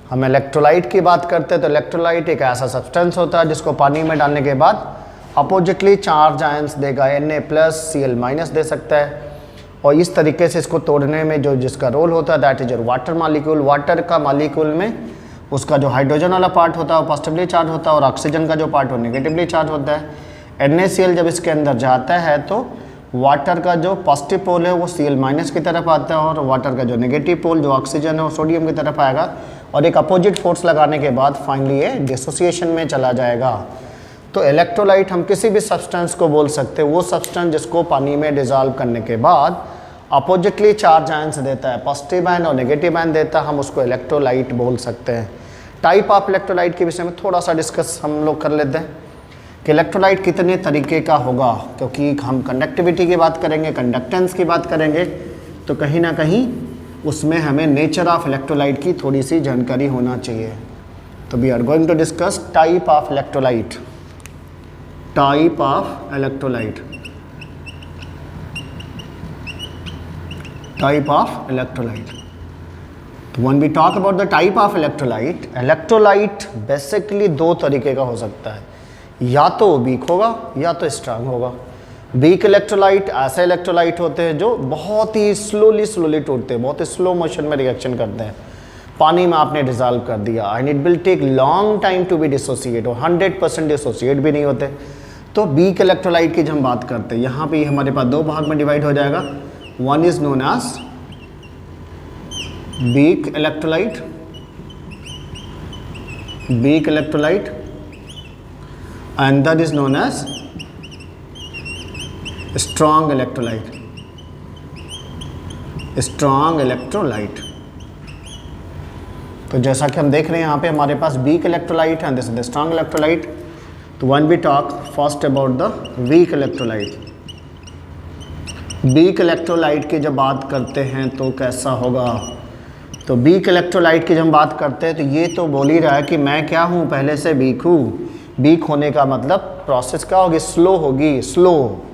हम इलेक्ट्रोलाइट की बात करते हैं तो इलेक्ट्रोलाइट एक ऐसा सब्सटेंस होता है जिसको पानी में डालने के बाद अपोजिटली चार्ज आयंस देगा, Na+Cl- दे सकता है। और इस तरीके से इसको तोड़ने में जो जिसका रोल होता है that is your water molecule. Water का मॉलिक्यूल में उसका जो हाइड्रोजन वाला पार्ट होता है वो पॉजिटिवली चार्ज होता है और ऑक्सीजन का जो पार्ट हो नेगेटिवली चार्ज होता है। NaCl जब इसके अंदर जाता है तो वाटर का जो पॉजिटिव पोल है वो Cl- की तरफ आता है और वाटर का जो नेगेटिव पोल जो ऑक्सीजन है वो सोडियम की तरफ आएगा और एक अपोजिट फोर्स लगाने के बाद फाइनली ये डिसोसिएशन में चला जाएगा। तो इलेक्ट्रोलाइट हम किसी भी सब्सटेंस को बोल सकते हैं, वो सब्सटेंस जिसको पानी में डिज़ोल्व करने के बाद अपोजिटली चार्ज आयंस देता है, पॉजिटिव आयन और नेगेटिव आयन देता है, हम उसको इलेक्ट्रोलाइट बोल सकते हैं। टाइप ऑफ इलेक्ट्रोलाइट के विषय में थोड़ा सा डिस्कस हम लोग कर लेते हैं कि इलेक्ट्रोलाइट कितने तरीके का होगा, क्योंकि हम कंडक्टिविटी की बात करेंगे, कंडक्टेंस की बात करेंगे, तो कहीं ना कहीं उसमें हमें नेचर ऑफ इलेक्ट्रोलाइट की थोड़ी सी जानकारी होना चाहिए। तो we are going to discuss type of electrolyte. Type of electrolyte, type of electrolyte. तो when we talk about the type of electrolyte, electrolyte basically दो तरीके का हो सकता है, या तो वीक होगा या तो स्ट्रांग होगा। वीक इलेक्ट्रोलाइट ऐसे इलेक्ट्रोलाइट होते हैं जो बहुत ही स्लोली टूटते हैं, बहुत ही स्लो मोशन में रिएक्शन करते हैं। पानी में आपने डिसॉल्व कर दिया and it will take long time to be dissociate और 100% डिसोसिएट भी नहीं होते। तो वीक इलेक्ट्रोलाइट की जब हम बात करते हैं, यहाँ पे हमारे पास दो भाग में डिवाइड हो जाएगा। One is known as weak electrolyte, weak electrolyte, and that is known as strong electrolyte, strong electrolyte. तो जैसा कि हम देख रहे हैं यहाँ पे हमारे पास वीक इलेक्ट्रोलाइट है, this is the strong electrolyte. तो when we talk first about the weak electrolyte, weak electrolyte की जब बात करते हैं तो कैसा होगा। तो वीक इलेक्ट्रोलाइट की जब हम बात करते हैं तो ये तो बोल ही रहा है कि मैं क्या हूँ, पहले से वीक हूँ। वीक होने का मतलब प्रोसेस क्या होगी, स्लो होगी, स्लो।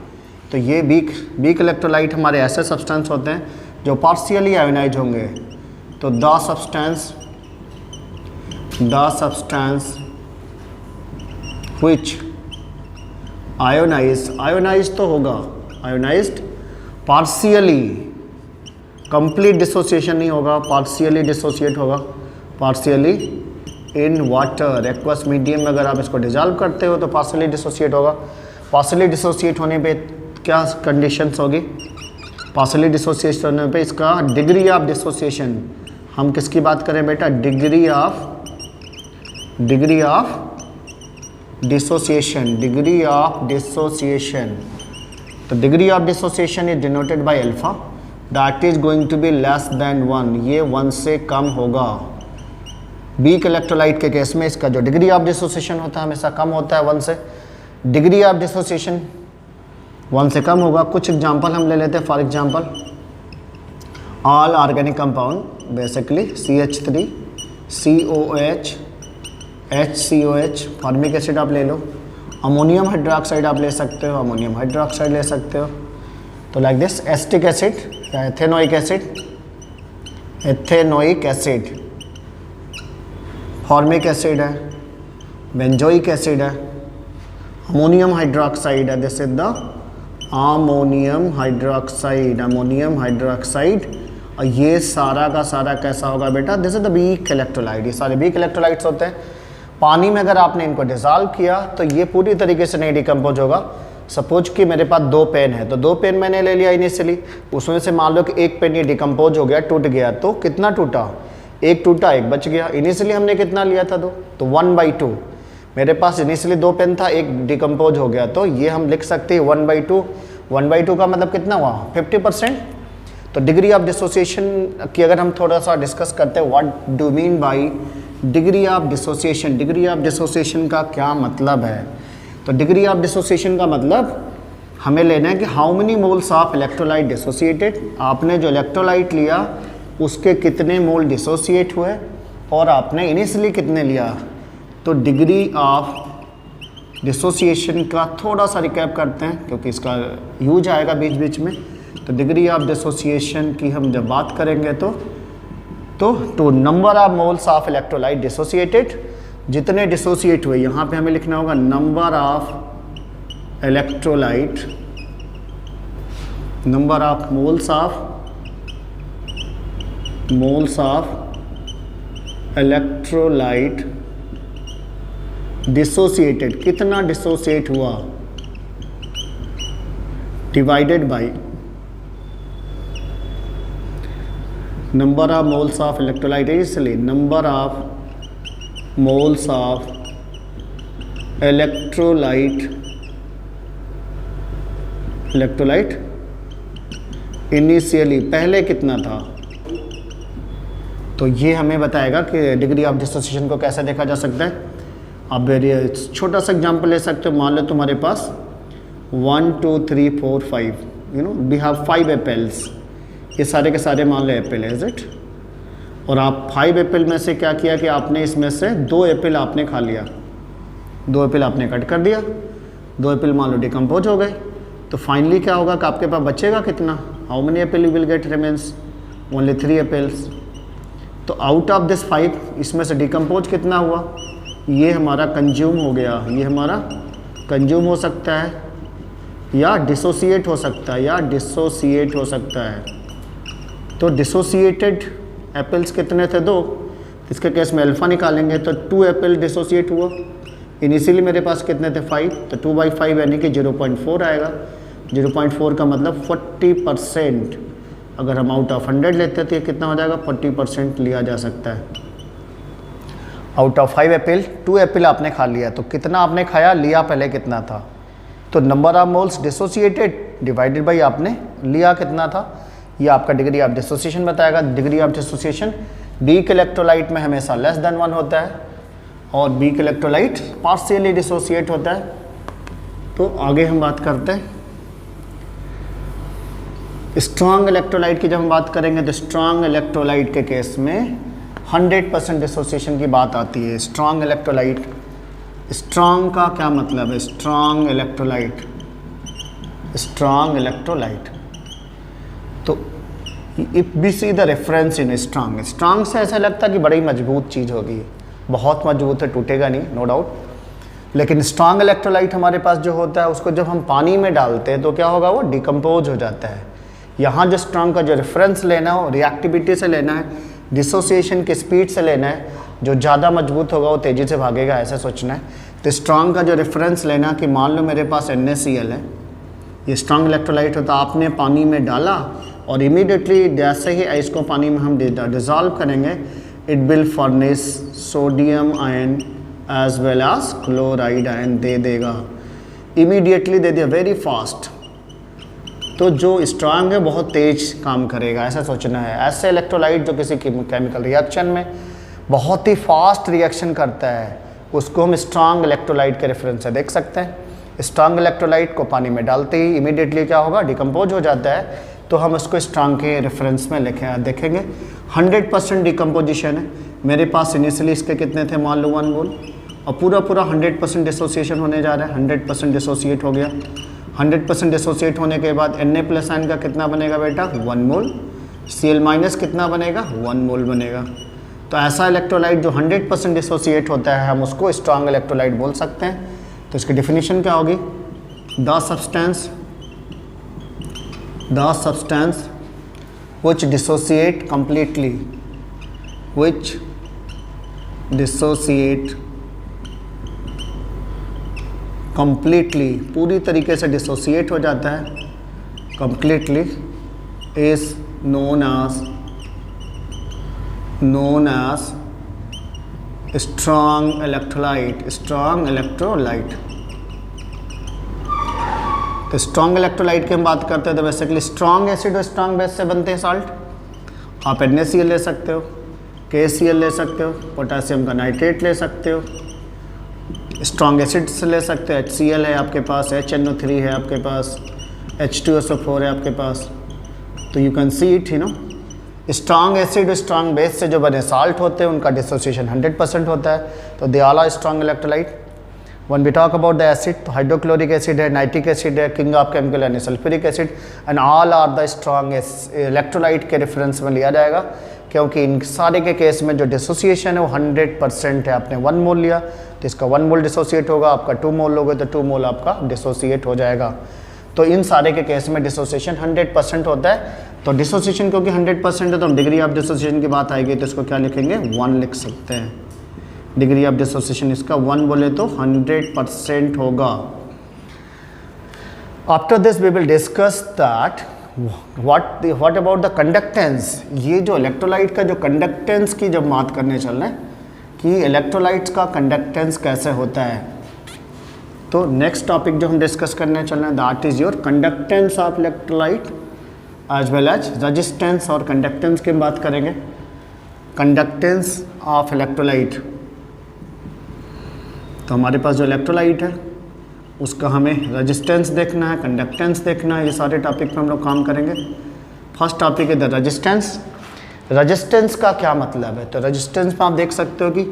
तो ये वीक इलेक्ट्रोलाइट हमारे ऐसे सब्सटेंस होते हैं जो पार्शियली आयोनाइज होंगे। तो द सब्सटेंस which आयोनाइज तो होगा, आयोनाइज्ड पार्शियली, कंप्लीट डिसोसिएशन नहीं होगा, पार्शियली डिसोसिएट होगा, partially in water aqueous medium में अगर आप इसको डिजॉल्व करते हो तो पार्शियली डिसोसिएट होगा। पार्शियली डिसोसिएट होने पे क्या कंडीशंस होगी, पार्शियली डिसोसिएट होने पे इसका डिग्री ऑफ डिसोसिएशन, हम किसकी बात करें बेटा, degree of dissociation, degree of dissociation. तो degree of dissociation is denoted by alpha, that is going to be less than 1, ये 1 से कम होगा। वीक इलेक्ट्रोलाइट के केस में इसका जो डिग्री ऑफ डिसोसिएशन होता है हमेशा कम होता है 1 से, डिग्री ऑफ डिसोसिएशन 1 से कम होगा। कुछ एग्जांपल हम ले लेते हैं, for example all organic compound basically CH3, COH, HCOH, formic acid आप ले लो, अमोनियम हाइड्रोक्साइड आप ले सकते हो, अमोनियम हाइड्रोक्साइड ले सकते हो। तो लाइक दिस एसिटिक एसिड या ethanoic acid, ethanoic acid, formic acid है, बेंजोइक एसिड है, अमोनियम हाइड्रोक्साइड है, this is the ammonium hydroxide, ammonium hydroxide. और ये सारा का सारा कैसा होगा बेटा, this is the weak electrolyte, ये सारे वीक इलेक्ट्रोलाइट्स होते हैं। पानी में अगर आपने इनको डिसॉल्व किया तो ये पूरी तरीके से नहीं डिकम्पोज होगा। सपोज कि मेरे पास 2 पेन है, तो 2 पेन मैंने ले लिया इनिशियली, उसमें से मान लो कि एक पेन ये डिकम्पोज हो गया, टूट गया, तो कितना टूटा, एक टूटा, एक बच गया। इनिशियली हमने कितना लिया था, 2, तो 1/2। मेरे पास इनिशियली 2 पेन था, एक डिकम्पोज हो गया, तो ये हम लिख सकते हैं 1/2। 1/2 का मतलब कितना हुआ, 50%। तो डिग्री ऑफ डिसोसिएशन की अगर हम थोड़ा सा डिस्कस करते हैं, what do mean by degree of dissociation, degree of dissociation का क्या मतलब है। तो डिग्री ऑफ डिसोसिएशन का मतलब हमें लेना है कि how many moles of electrolyte dissociated, आपने जो इलेक्ट्रोलाइट लिया उसके कितने मोल डिसोसिएट हुए और आपने इनिशियली कितने लिया। तो डिग्री ऑफ डिसोसिएशन का थोड़ा सा रिकैप करते हैं क्योंकि इसका यूज आएगा बीच बीच में। तो डिग्री ऑफ डिसोसिएशन की हम जब बात करेंगे तो तो number of moles of electrolyte dissociated, जितने डिसोसिएट हुए, यहाँ पे हमें लिखना होगा number of electrolyte, number of moles of electrolyte dissociated, कितना डिसोसिएट हुआ, divided by number of moles of electrolyte, इसलिए number of moles of electrolyte initially, पहले कितना था। तो ये हमें बताएगा कि डिग्री ऑफ डिसोसिएशन को कैसे देखा जा सकता है। अब छोटा सा एग्जांपल ले सकते हो, मान लो तुम्हारे पास 1 2 3 4 5 वी हैव 5 एप्पल्स, ये सारे के सारे मान लो एप्पल है, इज इट। और आप 5 एप्पल में से क्या किया कि आपने इसमें से 2 एप्पल आपने खा लिया, 2 एप्पल आपने कट कर दिया, 2 एप्पल मान लो डिकम्पोज हो गए, तो फाइनली क्या होगा कि आपके पास बचेगा कितना, how many Apple you will get remains, only 3 apples. तो आउट ऑफ दिस 5 इसमें से डिकम्पोज कितना हुआ, ये हमारा कंज्यूम हो गया, ये हमारा कंज्यूम हो सकता है या डिसोसिएट हो सकता है, डिसोसिएट हो सकता है। तो डिसोसिएटेड एप्पल्स कितने थे, 2, इसके केस में अल्फ़ा निकालेंगे तो 2 एप्पल डिसोसिएट हुआ, इनिशियली मेरे पास कितने थे 5, तो 2/5 यानी कि 0.4 आएगा। 0.4 का मतलब 40%, अगर हम आउट ऑफ 100 लेते तो ये कितना हो जाएगा, 40% लिया जा सकता है। आउट ऑफ 5 एप्पल 2 एप्पल आपने खा लिया, तो कितना आपने खाया, लिया पहले कितना था, तो number of moles dissociated divided by आपने लिया कितना था, ये आपका डिग्री ऑफ डिसोसिएशन बताएगा। Degree of dissociation weak electrolyte में हमेशा लेस देन 1 होता है और वीक इलेक्ट्रोलाइट पार्शियली डिसोसिएट होता है। तो आगे हम बात करते हैं स्ट्रॉन्ग इलेक्ट्रोलाइट की। जब हम बात करेंगे तो स्ट्रॉन्ग इलेक्ट्रोलाइट के केस में 100% डिसोसिएशन की बात आती है। स्ट्रॉन्ग इलेक्ट्रोलाइट, स्ट्रॉन्ग का क्या मतलब है, स्ट्रॉन्ग इलेक्ट्रोलाइट। तो if we see the reference in strong, strong से ऐसा लगता है कि बड़ी मजबूत चीज़ होगी, बहुत मजबूत है, टूटेगा नहीं, नो डाउट। लेकिन स्ट्रॉन्ग इलेक्ट्रोलाइट हमारे पास जो होता है उसको जब हम पानी में डालते हैं तो क्या होगा, वो डिकम्पोज हो जाता है। यहाँ जो स्ट्रॉन्ग का जो रेफरेंस लेना हो रिएक्टिविटी से लेना है, डिसोसिएशन के स्पीड से लेना है, जो ज़्यादा मजबूत होगा वो तेज़ी से भागेगा, ऐसा सोचना है। तो स्ट्रॉन्ग का जो रेफरेंस लेना कि मान लो मेरे पास NaCl है, ये स्ट्रॉन्ग इलेक्ट्रोलाइट होता है, आपने पानी में डाला और इमीडिएटली जैसे ही इसको पानी में हम डिज़ोल्व करेंगे, it will furnish sodium ion as well as chloride ion दे देगा, इमीडिएटली दे दिया, वेरी फास्ट। तो जो स्ट्रॉन्ग है बहुत तेज काम करेगा, ऐसा सोचना है। ऐसे इलेक्ट्रोलाइट जो किसी केमिकल रिएक्शन में बहुत ही फास्ट रिएक्शन करता है उसको हम स्ट्रॉन्ग इलेक्ट्रोलाइट के रेफरेंस से देख सकते हैं। स्ट्रॉन्ग इलेक्ट्रोलाइट को पानी में डालते ही इमीडिएटली क्या होगा, डिकम्पोज हो जाता है, तो हम उसको स्ट्रॉन्ग के रेफरेंस में देखेंगे। 100% डिकम्पोजिशन है, मेरे पास इनिशियली इसके कितने थे, मान लो 1 मोल, और पूरा 100% डिसोसिएशन होने जा रहा है, 100% डिसोसिएट हो गया। 100% डिसोसिएट होने के बाद Na+ आयन का कितना बनेगा बेटा, 1 मोल, Cl- कितना बनेगा, 1 मोल बनेगा। तो ऐसा इलेक्ट्रोलाइट जो 100% डिसोसिएट होता है हम उसको स्ट्रॉन्ग इलेक्ट्रोलाइट बोल सकते हैं। तो इसकी डेफिनेशन क्या होगी, the substance which dissociate completely, पूरी तरीके से डिसोसिएट हो जाता है, completely is known as strong electrolyte। तो स्ट्रॉन्ग इलेक्ट्रोलाइट की हम बात करते हैं तो बेसिकली स्ट्रॉन्ग एसिड और स्ट्रॉन्ग बेस से बनते हैं साल्ट। आप NaCl ले सकते हो, KCl ले सकते हो, पोटेशियम का नाइट्रेट ले सकते हो, स्ट्रॉन्ग एसिड से ले सकते हो, HCl है आपके पास, HNO3 है आपके पास, H2SO4 है आपके पास। तो you can see it, strong acid और स्ट्रॉन्ग बेस से जो बने साल्ट होते हैं उनका डिसोसिएशन 100% होता है। तो they all are strong electrolyte. When we talk about the acid, तो हाइड्रोक्लोरिक एसिड है, नाइट्रिक एसिड है, किंग ऑफ केमिकल यानी sulphuric acid, and all are the strong electrolyte के रेफरेंस में लिया जाएगा क्योंकि इन सारे के केस में जो डिसोसिएशन है वो 100% है। आपने 1 मोल लिया तो इसका 1 मोल डिसोसिएट होगा, आपका 2 मोल लोगे तो 2 मोल आपका डिसोसिएट हो जाएगा। तो इन सारे के केस में डिसोसिएशन 100% होता है। तो डिसोसिएशन क्योंकि 100% है तो हम डिग्री ऑफ डिसोसिएशन की बात आएगी तो इसको क्या लिखेंगे 1 लिख सकते हैं। डिग्री ऑफ डिसोसिएशन इसका 1 बोले तो 100% होगा। After this we will discuss that what about the conductance. ये जो इलेक्ट्रोलाइट का जो कंडक्टेंस की जब बात करने चल रहे हैं कि इलेक्ट्रोलाइट्स का कंडक्टेंस कैसे होता है, तो नेक्स्ट टॉपिक जो हम डिस्कस करने चल रहे हैं that is your conductance of electrolyte as well as resistance और कंडक्टेंस की बात करेंगे। कंडक्टेंस ऑफ इलेक्ट्रोलाइट, तो हमारे पास जो इलेक्ट्रोलाइट है उसका हमें रेजिस्टेंस देखना है, कंडक्टेंस देखना है, ये सारे टॉपिक पे हम लोग काम करेंगे। फर्स्ट टॉपिक है द रेजिस्टेंस। रेजिस्टेंस का क्या मतलब है, तो रेजिस्टेंस में आप देख सकते हो कि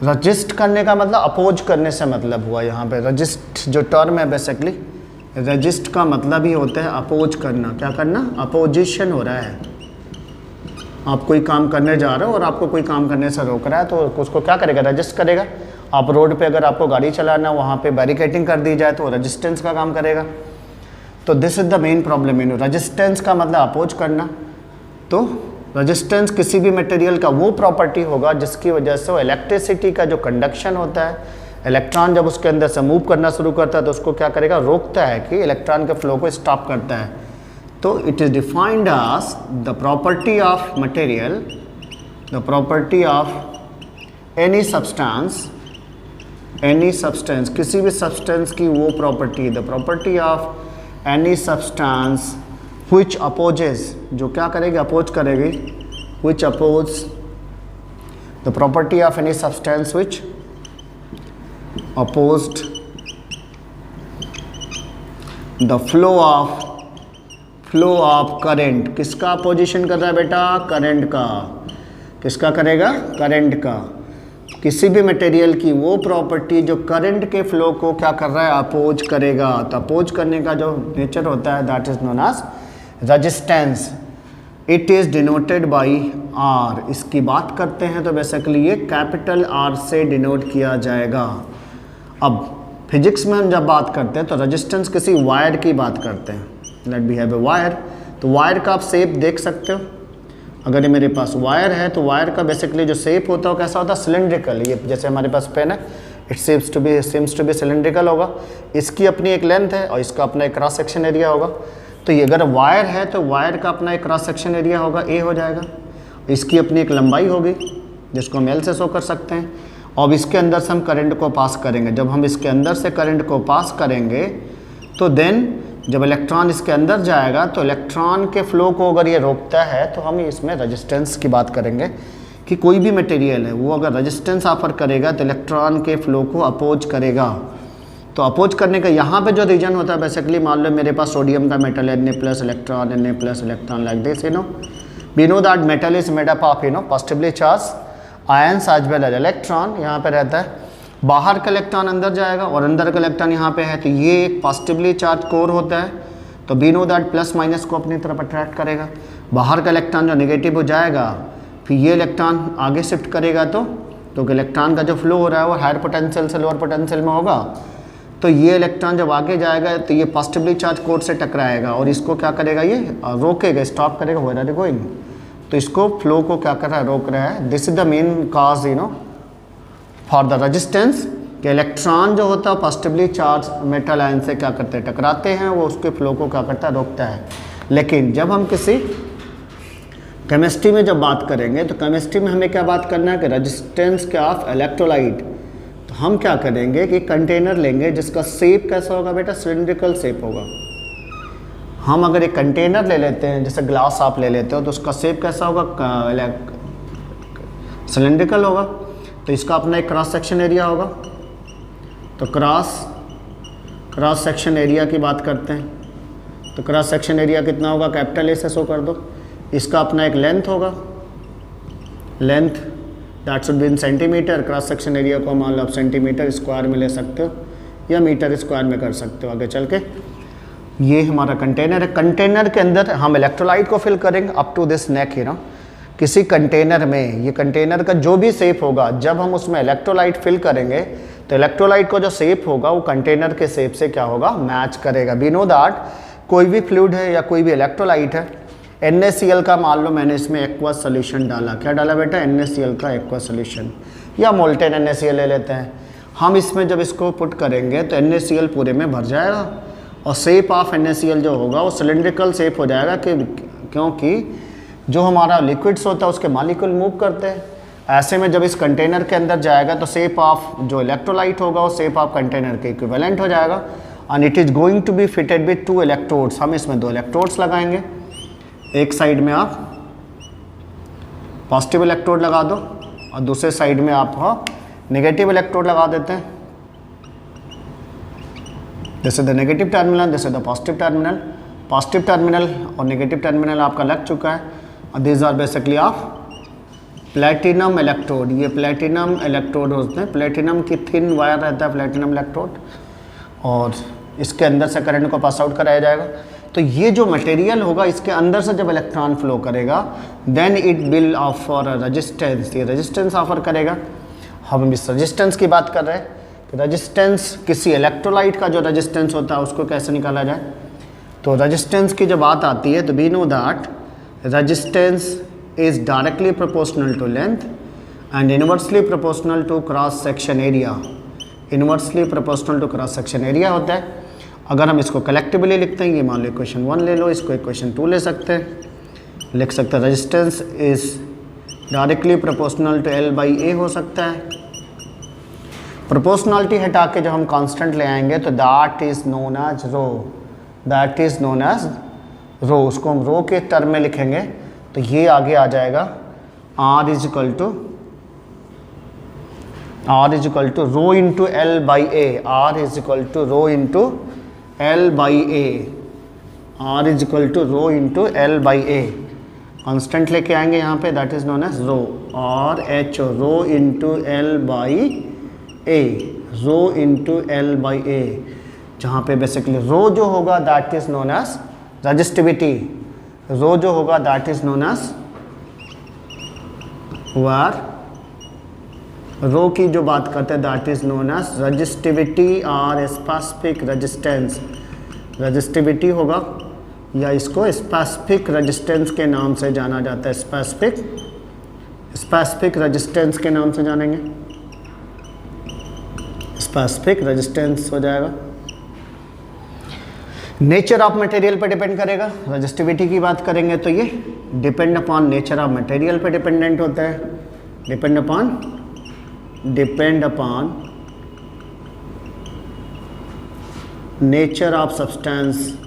रजिस्ट करने का मतलब अपोज करने से मतलब हुआ। यहाँ पे रजिस्ट जो टर्म है बेसिकली रजिस्ट का मतलब ही होता है अपोज करना। क्या करना, अपोजिशन हो रहा है। आप कोई काम करने जा रहे हो और आपको कोई काम करने से रोक रहा है तो उसको क्या करेगा, रजिस्ट करेगा। आप रोड पे अगर आपको गाड़ी चलाना वहाँ पे बैरिकेडिंग कर दी जाए तो रेजिस्टेंस का काम करेगा। तो this is the main problem in resistance का मतलब अपोज करना। तो रेजिस्टेंस किसी भी मटेरियल का वो प्रॉपर्टी होगा जिसकी वजह से वो इलेक्ट्रिसिटी का जो कंडक्शन होता है, इलेक्ट्रॉन जब उसके अंदर से मूव करना शुरू करता है तो उसको क्या करेगा, रोकता है कि इलेक्ट्रॉन के फ्लो को स्टॉप करता है। तो it is defined as the property of material, the property of any substance, किसी भी सब्सटेंस की वो property, the property of any substance which opposes, जो क्या करेगी, अपोज करेगी, which oppose the property of any substance which opposed the flow of current। किसका opposition कर रहा है बेटा, करंट का। किसका करेगा, करंट का। किसी भी मटेरियल की वो प्रॉपर्टी जो करंट के फ्लो को क्या कर रहा है, अपोज करेगा। तो अपोज करने का जो नेचर होता है that is known as resistance. It is denoted by R. इसकी बात करते हैं तो बेसिकली ये कैपिटल आर से डिनोट किया जाएगा। अब फिजिक्स में हम जब बात करते हैं तो रेजिस्टेंस किसी वायर की बात करते हैं। Let be have a wire, तो वायर का आप शेप देख सकते हो। अगर ये मेरे पास वायर है तो वायर का बेसिकली जो शेप होता है वो कैसा होता है, सिलेंड्रिकल। ये जैसे हमारे पास पेन है, it seems to be cylindrical होगा। इसकी अपनी एक लेंथ है और इसका अपना एक क्रॉस सेक्शन एरिया होगा। तो ये अगर वायर है तो वायर का अपना एक क्रॉस सेक्शन एरिया होगा, ए हो जाएगा। इसकी अपनी एक लंबाई होगी जिसको हम एल से शो कर सकते हैं। और इसके अंदर से हम करंट को पास करेंगे। जब हम इसके अंदर से करंट को पास करेंगे तो देन जब इलेक्ट्रॉन इसके अंदर जाएगा तो इलेक्ट्रॉन के फ्लो को अगर ये रोकता है तो हम इसमें रेजिस्टेंस की बात करेंगे कि कोई भी मटेरियल है वो अगर रेजिस्टेंस ऑफर करेगा तो इलेक्ट्रॉन के फ्लो को अपोज करेगा। तो अपोज करने का यहाँ पे जो रीजन होता है बेसिकली, मान लो मेरे पास सोडियम का मेटल है, Na+ electron like this, we know that metal is made up of positively charge ions as well as electron. यहाँ पे रहता है, बाहर का इलेक्ट्रॉन अंदर जाएगा और अंदर का इलेक्ट्रॉन यहाँ पे है, तो ये एक पॉजिटिवली चार्ज कोर होता है। तो we know that plus minus को अपनी तरफ अट्रैक्ट करेगा। बाहर का इलेक्ट्रॉन जो नेगेटिव हो जाएगा फिर ये इलेक्ट्रॉन आगे शिफ्ट करेगा। तो इलेक्ट्रॉन का जो फ्लो हो रहा है वो हायर पोटेंशियल से लोअर पोटेंशियल में होगा। तो ये इलेक्ट्रॉन जब आगे जाएगा तो ये पॉजिटिवली चार्ज कोर से टकराएगा और इसको क्या करेगा, ये रोकेगा, स्टॉप करेगा, वेयर आर यू गोइंग। तो इसको फ्लो को क्या कर रहा है, रोक रहा है। This is the main cause for the resistance कि इलेक्ट्रॉन जो होता है पॉजिटिवली चार्ज मेटल आयन से क्या करते हैं, टकराते हैं, वो उसके फ्लो को क्या करता है, रोकता है। लेकिन जब हम किसी केमिस्ट्री में जब बात करेंगे तो केमिस्ट्री में हमें क्या बात करना है कि रेजिस्टेंस के ऑफ इलेक्ट्रोलाइट। तो हम क्या करेंगे कि कंटेनर लेंगे जिसका शेप कैसा होगा बेटा, सिलिंड्रिकल शेप होगा। हम अगर एक कंटेनर ले लेते हैं, जैसे ग्लास आप ले लेते हो, तो उसका शेप कैसा होगा, सिलिंड्रिकल होगा। तो इसका अपना एक क्रॉस सेक्शन एरिया होगा। तो क्रॉस सेक्शन एरिया की बात करते हैं, तो क्रॉस सेक्शन एरिया कितना होगा, कैपिटल ए से शो कर दो। इसका अपना एक लेंथ होगा, length that should be in centimetre. Cross section area को मान लो आप सेंटीमीटर स्क्वायर में ले सकते हो या मीटर स्क्वायर में कर सकते हो आगे चल के। ये हमारा कंटेनर है। कंटेनर के अंदर हम इलेक्ट्रोलाइट को फिल करेंगे अप टू दिस नेक किसी कंटेनर में, ये कंटेनर का जो भी शेप होगा, जब हम उसमें इलेक्ट्रोलाइट फिल करेंगे तो इलेक्ट्रोलाइट का जो शेप होगा वो कंटेनर के शेप से क्या होगा, मैच करेगा। वी नो दैट कोई भी फ्लूइड है या कोई भी इलेक्ट्रोलाइट है, NaCl का मान लो मैंने इसमें एक्वस सोल्यूशन डाला, क्या डाला बेटा, NaCl का एक्वस सोल्यूशन, या मोल्टेन NaCl ले लेते हैं हम। इसमें जब इसको पुट करेंगे तो NaCl पूरे में भर जाएगा और शेप ऑफ NaCl जो होगा वो सिलेंड्रिकल शेप हो जाएगा, क्योंकि जो हमारा लिक्विड्स होता है उसके मॉलिक्यूल मूव करते हैं। ऐसे में जब इस कंटेनर के अंदर जाएगा तो शेप ऑफ जो इलेक्ट्रोलाइट होगा वो शेप ऑफ कंटेनर के इक्विवेलेंट हो जाएगा, and it is going to be fitted with 2 electrodes. हम इसमें 2 इलेक्ट्रोड्स लगाएंगे, एक साइड में आप पॉजिटिव इलेक्ट्रोड लगा दो और दूसरे साइड में आप नेगेटिव इलेक्ट्रोड लगा देते हैं। This is the negative terminal, this is the positive terminal. Positive terminal और नेगेटिव टर्मिनल आपका लग चुका है, और this are basically of platinum electrode. ये प्लेटिनम इलेक्ट्रोड होते हैं, प्लेटिनम की थिन वायर रहता है प्लेटिनम इलेक्ट्रोड, और इसके अंदर से करंट को पास आउट कराया जाएगा। तो ये जो मटेरियल होगा इसके अंदर से जब इलेक्ट्रॉन फ्लो करेगा then it will offer a resistance, ये रेजिस्टेंस ऑफर करेगा। हम इस रेजिस्टेंस की बात कर रहे हैं कि रेजिस्टेंस किसी इलेक्ट्रोलाइट का जो रेजिस्टेंस होता है उसको कैसे निकाला जाए। तो रेजिस्टेंस की जब बात आती है तो we know that resistance is directly proportional to length and inversely proportional to cross section area. Inversely proportional to cross section area होता है। अगर हम इसको कलेक्टिवली लिखते हैं, ये मान लो इक्वेशन 1 ले लो, इसको इक्वेशन 2 ले सकते हैं, लिख सकते हैं resistance is directly proportional to L/A हो सकता है। प्रोपोर्शनलिटी हटा के जब हम कांस्टेंट ले आएंगे तो that is known as rho, that is known as rho. उसको हम रो के टर्म में लिखेंगे तो ये आगे आ जाएगा R is equal to rho into L/A, R is equal to rho into L/A, R is equal to rho into L/A। Constant लेके आएंगे यहाँ पे, that is known as rho, RH rho into L/A, rho into L/A, जहाँ पे basically rho जो होगा that is known as resistivity, rho जो होगा that is known as war, rho की जो बात करते हैं that is known as resistivity और स्पेसिफिक रेजिस्टेंस। रजिस्टिविटी होगा या इसको स्पेसिफिक रेजिस्टेंस के नाम से जाना जाता है, स्पेसिफिक रेजिस्टेंस के नाम से जानेंगे, स्पेसिफिक रेजिस्टेंस हो जाएगा। नेचर ऑफ मटेरियल पे डिपेंड करेगा। रजिस्टिविटी की बात करेंगे तो ये depend upon nature of material पे डिपेंडेंट होता है, depend upon nature of substance,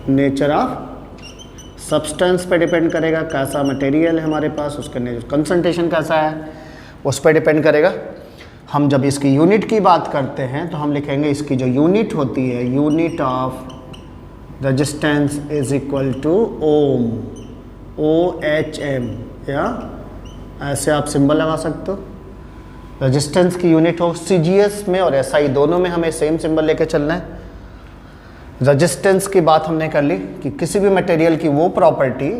nature of substance पे डिपेंड करेगा, कैसा मटेरियल है हमारे पास, उसका कंसंट्रेशन कैसा है उस पर डिपेंड करेगा। हम जब इसकी यूनिट की बात करते हैं तो हम लिखेंगे इसकी जो यूनिट होती है, unit of resistance is equal to ohm, OHM, या ऐसे आप सिंबल लगा सकते हो। रेजिस्टेंस की यूनिट हो CGS में और SI दोनों में हमें सेम सिंबल लेके चलना है। रेजिस्टेंस की बात हमने कर ली कि किसी भी मटेरियल की वो प्रॉपर्टी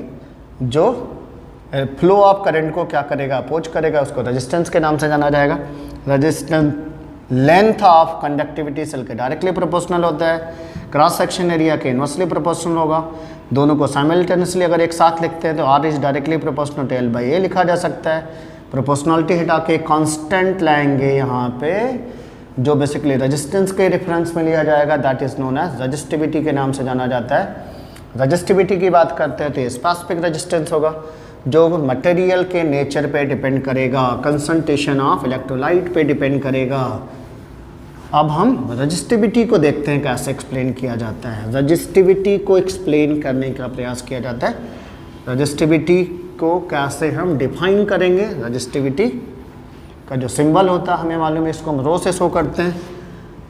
जो फ्लो ऑफ करंट को क्या करेगा, अपोज करेगा, उसको रेजिस्टेंस के नाम से जाना जाएगा। Resistance length of conductivity cell के डायरेक्टली प्रोपोर्शनल होता है, क्रॉस सेक्शन एरिया के इनवर्सली प्रोपोर्शनल होगा। दोनों को साइमल्टेनियसली अगर एक साथ लिखते हैं तो R is directly proportional to L/A लिखा जा सकता है। प्रोपोर्शनलिटी हटा के कांस्टेंट लाएंगे यहाँ पे जो बेसिकली रेजिस्टेंस के रेफरेंस में लिया जाएगा, that is known as resistivity के नाम से जाना जाता है। रेजिस्टिविटी की बात करते हैं तो ये स्पेसिफिक रेजिस्टेंस होगा जो मटेरियल के नेचर पे डिपेंड करेगा, कंसंट्रेशन ऑफ इलेक्ट्रोलाइट पे डिपेंड करेगा। अब हम रेजिस्टिविटी को देखते हैं कैसे एक्सप्लेन किया जाता है। रेजिस्टिविटी को एक्सप्लेन करने का प्रयास किया जाता है। रेजिस्टिविटी को कैसे हम डिफाइन करेंगे, रेजिस्टिविटी का जो सिंबल होता है हमें मालूम है, इसको हम रो से शो करते हैं।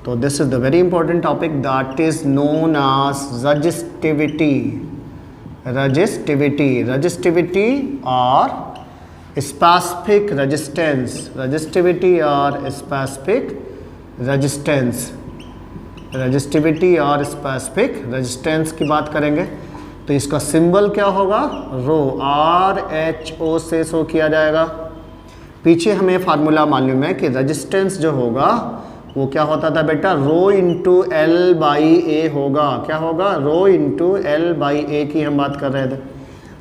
तो this is the very important topic that is known as resistivity. Resistivity और स्पेसिफिक रेजिस्टेंस, रजिस्टिविटी और स्पेसिफिक रेजिस्टेंस, रजिस्टिविटी और स्पेसिफिक रेजिस्टेंस की बात करेंगे तो इसका सिंबल क्या होगा, रो, RHO से शो किया जाएगा। पीछे हमें फार्मूला मालूम है कि रेजिस्टेंस जो होगा वो क्या होता था बेटा, रो इंटू एल बाई ए होगा। क्या होगा, रो इंटू एल बाई ए की हम बात कर रहे थे,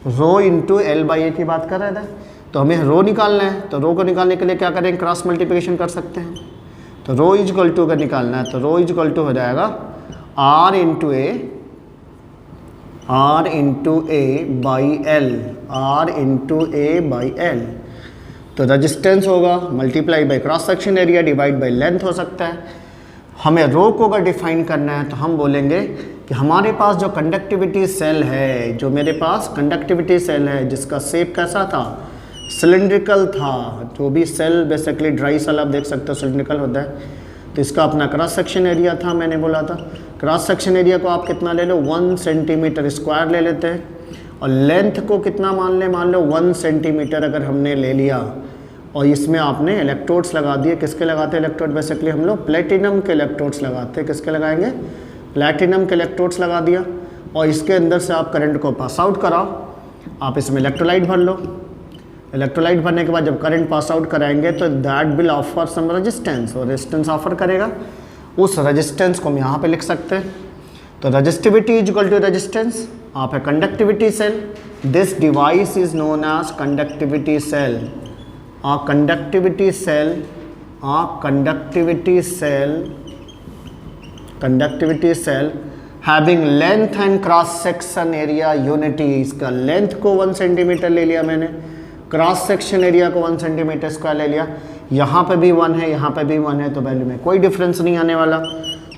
रो इंटू एल बाई ए की बात कर रहे थे। तो हमें रो निकालना है, तो रो को निकालने के लिए क्या करें, क्रॉस मल्टीप्लिकेशन कर सकते हैं। तो रो इज इक्वल टू का निकालना है, तो रो इज इक्वल टू हो जाएगा R into A by L, R into A by L. तो रजिस्टेंस होगा multiply by cross section area divide by length हो सकता है। हमें रो को अगर डिफाइन करना है तो हम बोलेंगे कि हमारे पास जो कंडक्टिविटी सेल है, जो मेरे पास कंडक्टिविटी सेल है जिसका शेप कैसा था, सिलिंड्रिकल था। जो भी सेल बेसिकली ड्राई सेल आप देख सकते हो सिलिंड्रिकल होता है। तो इसका अपना क्रॉस सेक्शन एरिया था, मैंने बोला था। क्रॉस सेक्शन एरिया को आप कितना ले लो, 1 सेंटीमीटर स्क्वायर ले लेते हैं। और लेंथ को कितना मान लो 1 सेंटीमीटर अगर हमने ले लिया। और इसमें आपने इलेक्ट्रोड्स लगा दिए। किसके लगाते हैं इलेक्ट्रोड, बेसिकली हम लोग प्लेटिनम के इलेक्ट्रोड्स लगाते हैं। किसके लगाएंगे, प्लेटिनम के इलेक्ट्रोड्स लगा दिया। और इसके अंदर से आप करंट को पास आउट कराओ। आप इसमें इलेक्ट्रोलाइट भर लो। इलेक्ट्रोलाइट भरने के बाद जब करंट पास आउट कराएंगे तो that will offer some resistance, और रेजिस्टेंस ऑफर करेगा। उस रेजिस्टेंस को हम यहाँ पे लिख सकते हैं। तो resistivity is equal to resistance of a conductivity cell. This device is known as conductivity cell. Conductivity cell having length and cross section area unity. इसका लेंथ को 1 सेंटीमीटर ले लिया मैंने, क्रॉस सेक्शन एरिया को 1 सेंटीमीटर स्क्वायर ले लिया। यहाँ पे भी 1 है, यहाँ पे भी 1 है, तो वैल्यू में कोई डिफरेंस नहीं आने वाला।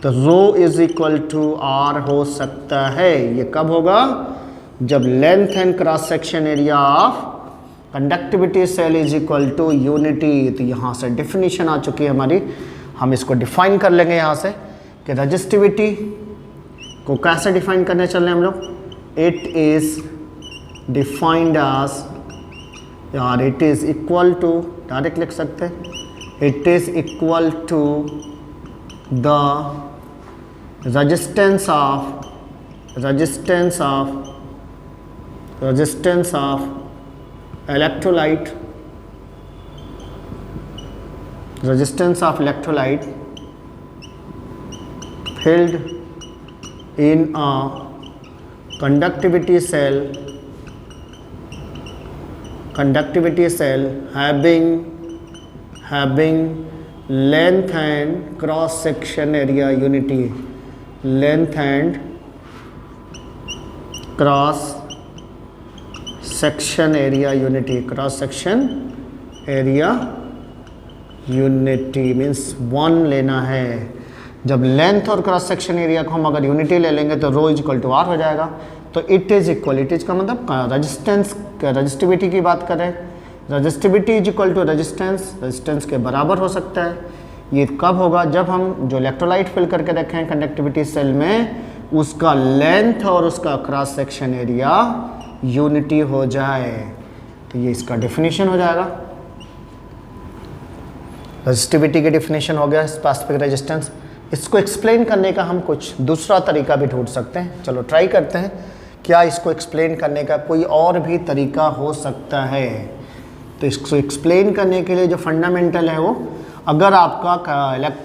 तो rho is equal to R हो सकता है। ये कब होगा, जब length and cross section area of conductivity cell is equal to unity. तो यहाँ से डिफिनीशन आ चुकी है हमारी। हम इसको डिफाइन कर लेंगे यहाँ से कि रजिस्टिविटी को कैसे डिफाइन करने चल रहे हैं हम लोग। इट इज डिफाइंड एज, यार it is equal to, direct लिख सकते हैं, it is equal to the resistance of electrolyte, resistance of electrolyte filled in a conductivity cell having length and cross section area unity, length and cross section area unity, cross section area unity means 1 लेना है। जब length और cross section area को हम अगर unity ले लेंगे तो rho is equal to R हो जाएगा। तो it is equal, it is का मतलब रजिस्टेंस, रजिस्टिविटी की बात करें, resistivity is equal to resistance के बराबर हो सकता है। ये कब होगा, जब हम जो इलेक्ट्रोलाइट फिल करके रखे हैं कंडक्टिविटी सेल में, उसका लेंथ और उसका क्रॉस सेक्शन एरिया यूनिटी हो जाए। तो ये इसका डेफिनेशन हो जाएगा। रेजिस्टिविटी की डेफिनेशन हो गया, स्पेसिफिक रेजिस्टेंस। इसको एक्सप्लेन करने का हम कुछ दूसरा तरीका भी ढूंढ सकते हैं। चलो ट्राई करते हैं, क्या इसको एक्सप्लेन करने का कोई और भी तरीका हो सकता है। तो इसको एक्सप्लेन करने के लिए जो फंडामेंटल है वो, अगर आपका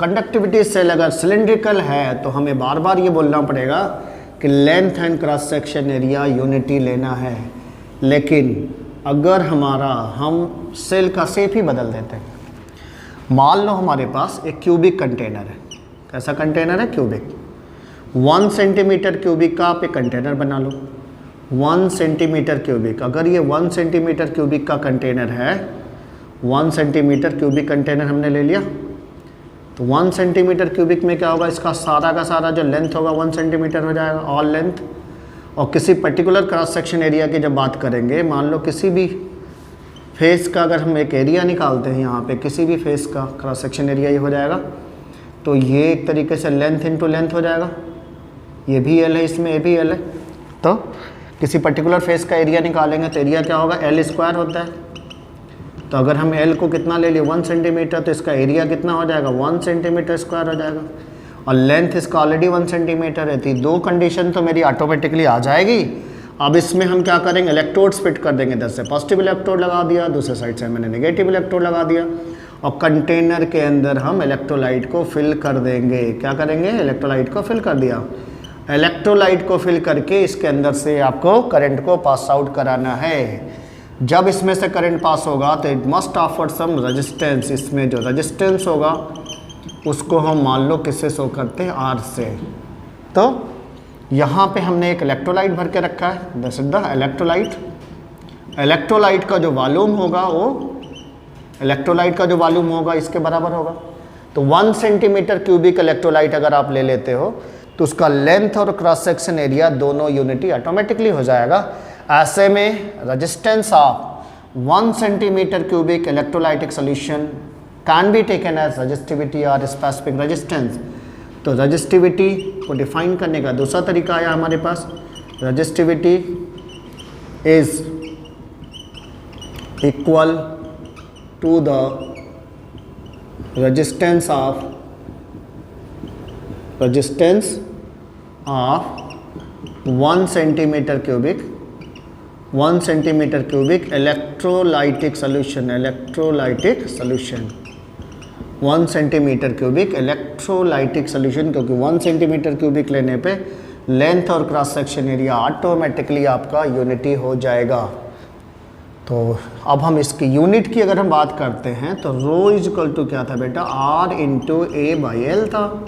कंडक्टिविटी सेल अगर सिलिंड्रिकल है तो हमें बार बार ये बोलना पड़ेगा कि length and cross section area unity लेना है। लेकिन अगर हम सेल का शेप ही बदल देते हैं, मान लो हमारे पास एक क्यूबिक कंटेनर है। कैसा कंटेनर है, क्यूबिक। 1 सेंटीमीटर क्यूबिक का आप एक कंटेनर बना लो, 1 सेंटीमीटर क्यूबिक। अगर ये 1 सेंटीमीटर क्यूबिक का कंटेनर है, 1 सेंटीमीटर क्यूबिक कंटेनर हमने ले लिया, तो 1 सेंटीमीटर क्यूबिक में क्या होगा, इसका सारा का सारा जो लेंथ होगा 1 सेंटीमीटर हो जाएगा, ऑल लेंथ। और किसी पर्टिकुलर क्रॉस सेक्शन एरिया की जब बात करेंगे, मान लो किसी भी फेस का अगर हम एक एरिया निकालते हैं, यहाँ पे किसी भी फेस का क्रॉस सेक्शन एरिया ये हो जाएगा, तो ये एक तरीके से लेंथ इंटू लेंथ हो जाएगा। ये भी एल है, इसमें ये भी एल है। तो किसी पर्टिकुलर फेस का एरिया निकालेंगे तो एरिया क्या होगा, एल स्क्वायर होता है। तो अगर हम एल को कितना ले लिए 1 सेंटीमीटर, तो इसका एरिया कितना हो जाएगा 1 सेंटीमीटर स्क्वायर हो जाएगा। और लेंथ इसका ऑलरेडी 1 सेंटीमीटर है। तो 2 कंडीशन तो मेरी ऑटोमेटिकली आ जाएगी। अब इसमें हम क्या करेंगे, इलेक्ट्रोड फिट कर देंगे। इधर से पॉजिटिव इलेक्ट्रोड लगा दिया, दूसरे साइड से मैंने नेगेटिव इलेक्ट्रोड लगा दिया, और कंटेनर के अंदर हम इलेक्ट्रोलाइट को फिल कर देंगे। क्या करेंगे, इलेक्ट्रोलाइट को फिल कर दिया। इलेक्ट्रोलाइट को फिल करके इसके अंदर से आपको करंट को पास आउट कराना है। जब इसमें से करंट पास होगा तो it must offer some resistance. इसमें जो रेजिस्टेंस होगा उसको हम मान लो किससे शो करते हैं, आर से। तो यहाँ पे हमने एक इलेक्ट्रोलाइट भर के रखा है, this is the electrolyte. Electrolyte का जो वॉल्यूम होगा वो इलेक्ट्रोलाइट का जो वॉल्यूम होगा इसके बराबर होगा। तो 1 सेंटीमीटर क्यूबिक इलेक्ट्रोलाइट अगर आप ले लेते हो तो उसका लेंथ और क्रॉस सेक्शन एरिया दोनों यूनिटी ऑटोमेटिकली हो जाएगा। ऐसे में resistance of 1 centimetre cubic electrolytic solution can be taken as resistivity और स्पेसिफिक रेजिस्टेंस। तो रेजिस्टिविटी को डिफाइन करने का दूसरा तरीका आया हमारे पास। Resistivity is equal to the resistance of 1 centimeter cubic electrolytic solution 1 centimeter cubic electrolytic solution, क्योंकि 1 सेंटीमीटर क्यूबिक लेने पे लेंथ और क्रॉस सेक्शन एरिया ऑटोमेटिकली आपका यूनिटी हो जाएगा। तो अब हम इसकी यूनिट की अगर हम बात करते हैं तो रो इज इक्वल टू क्या था बेटा, R into A by L था।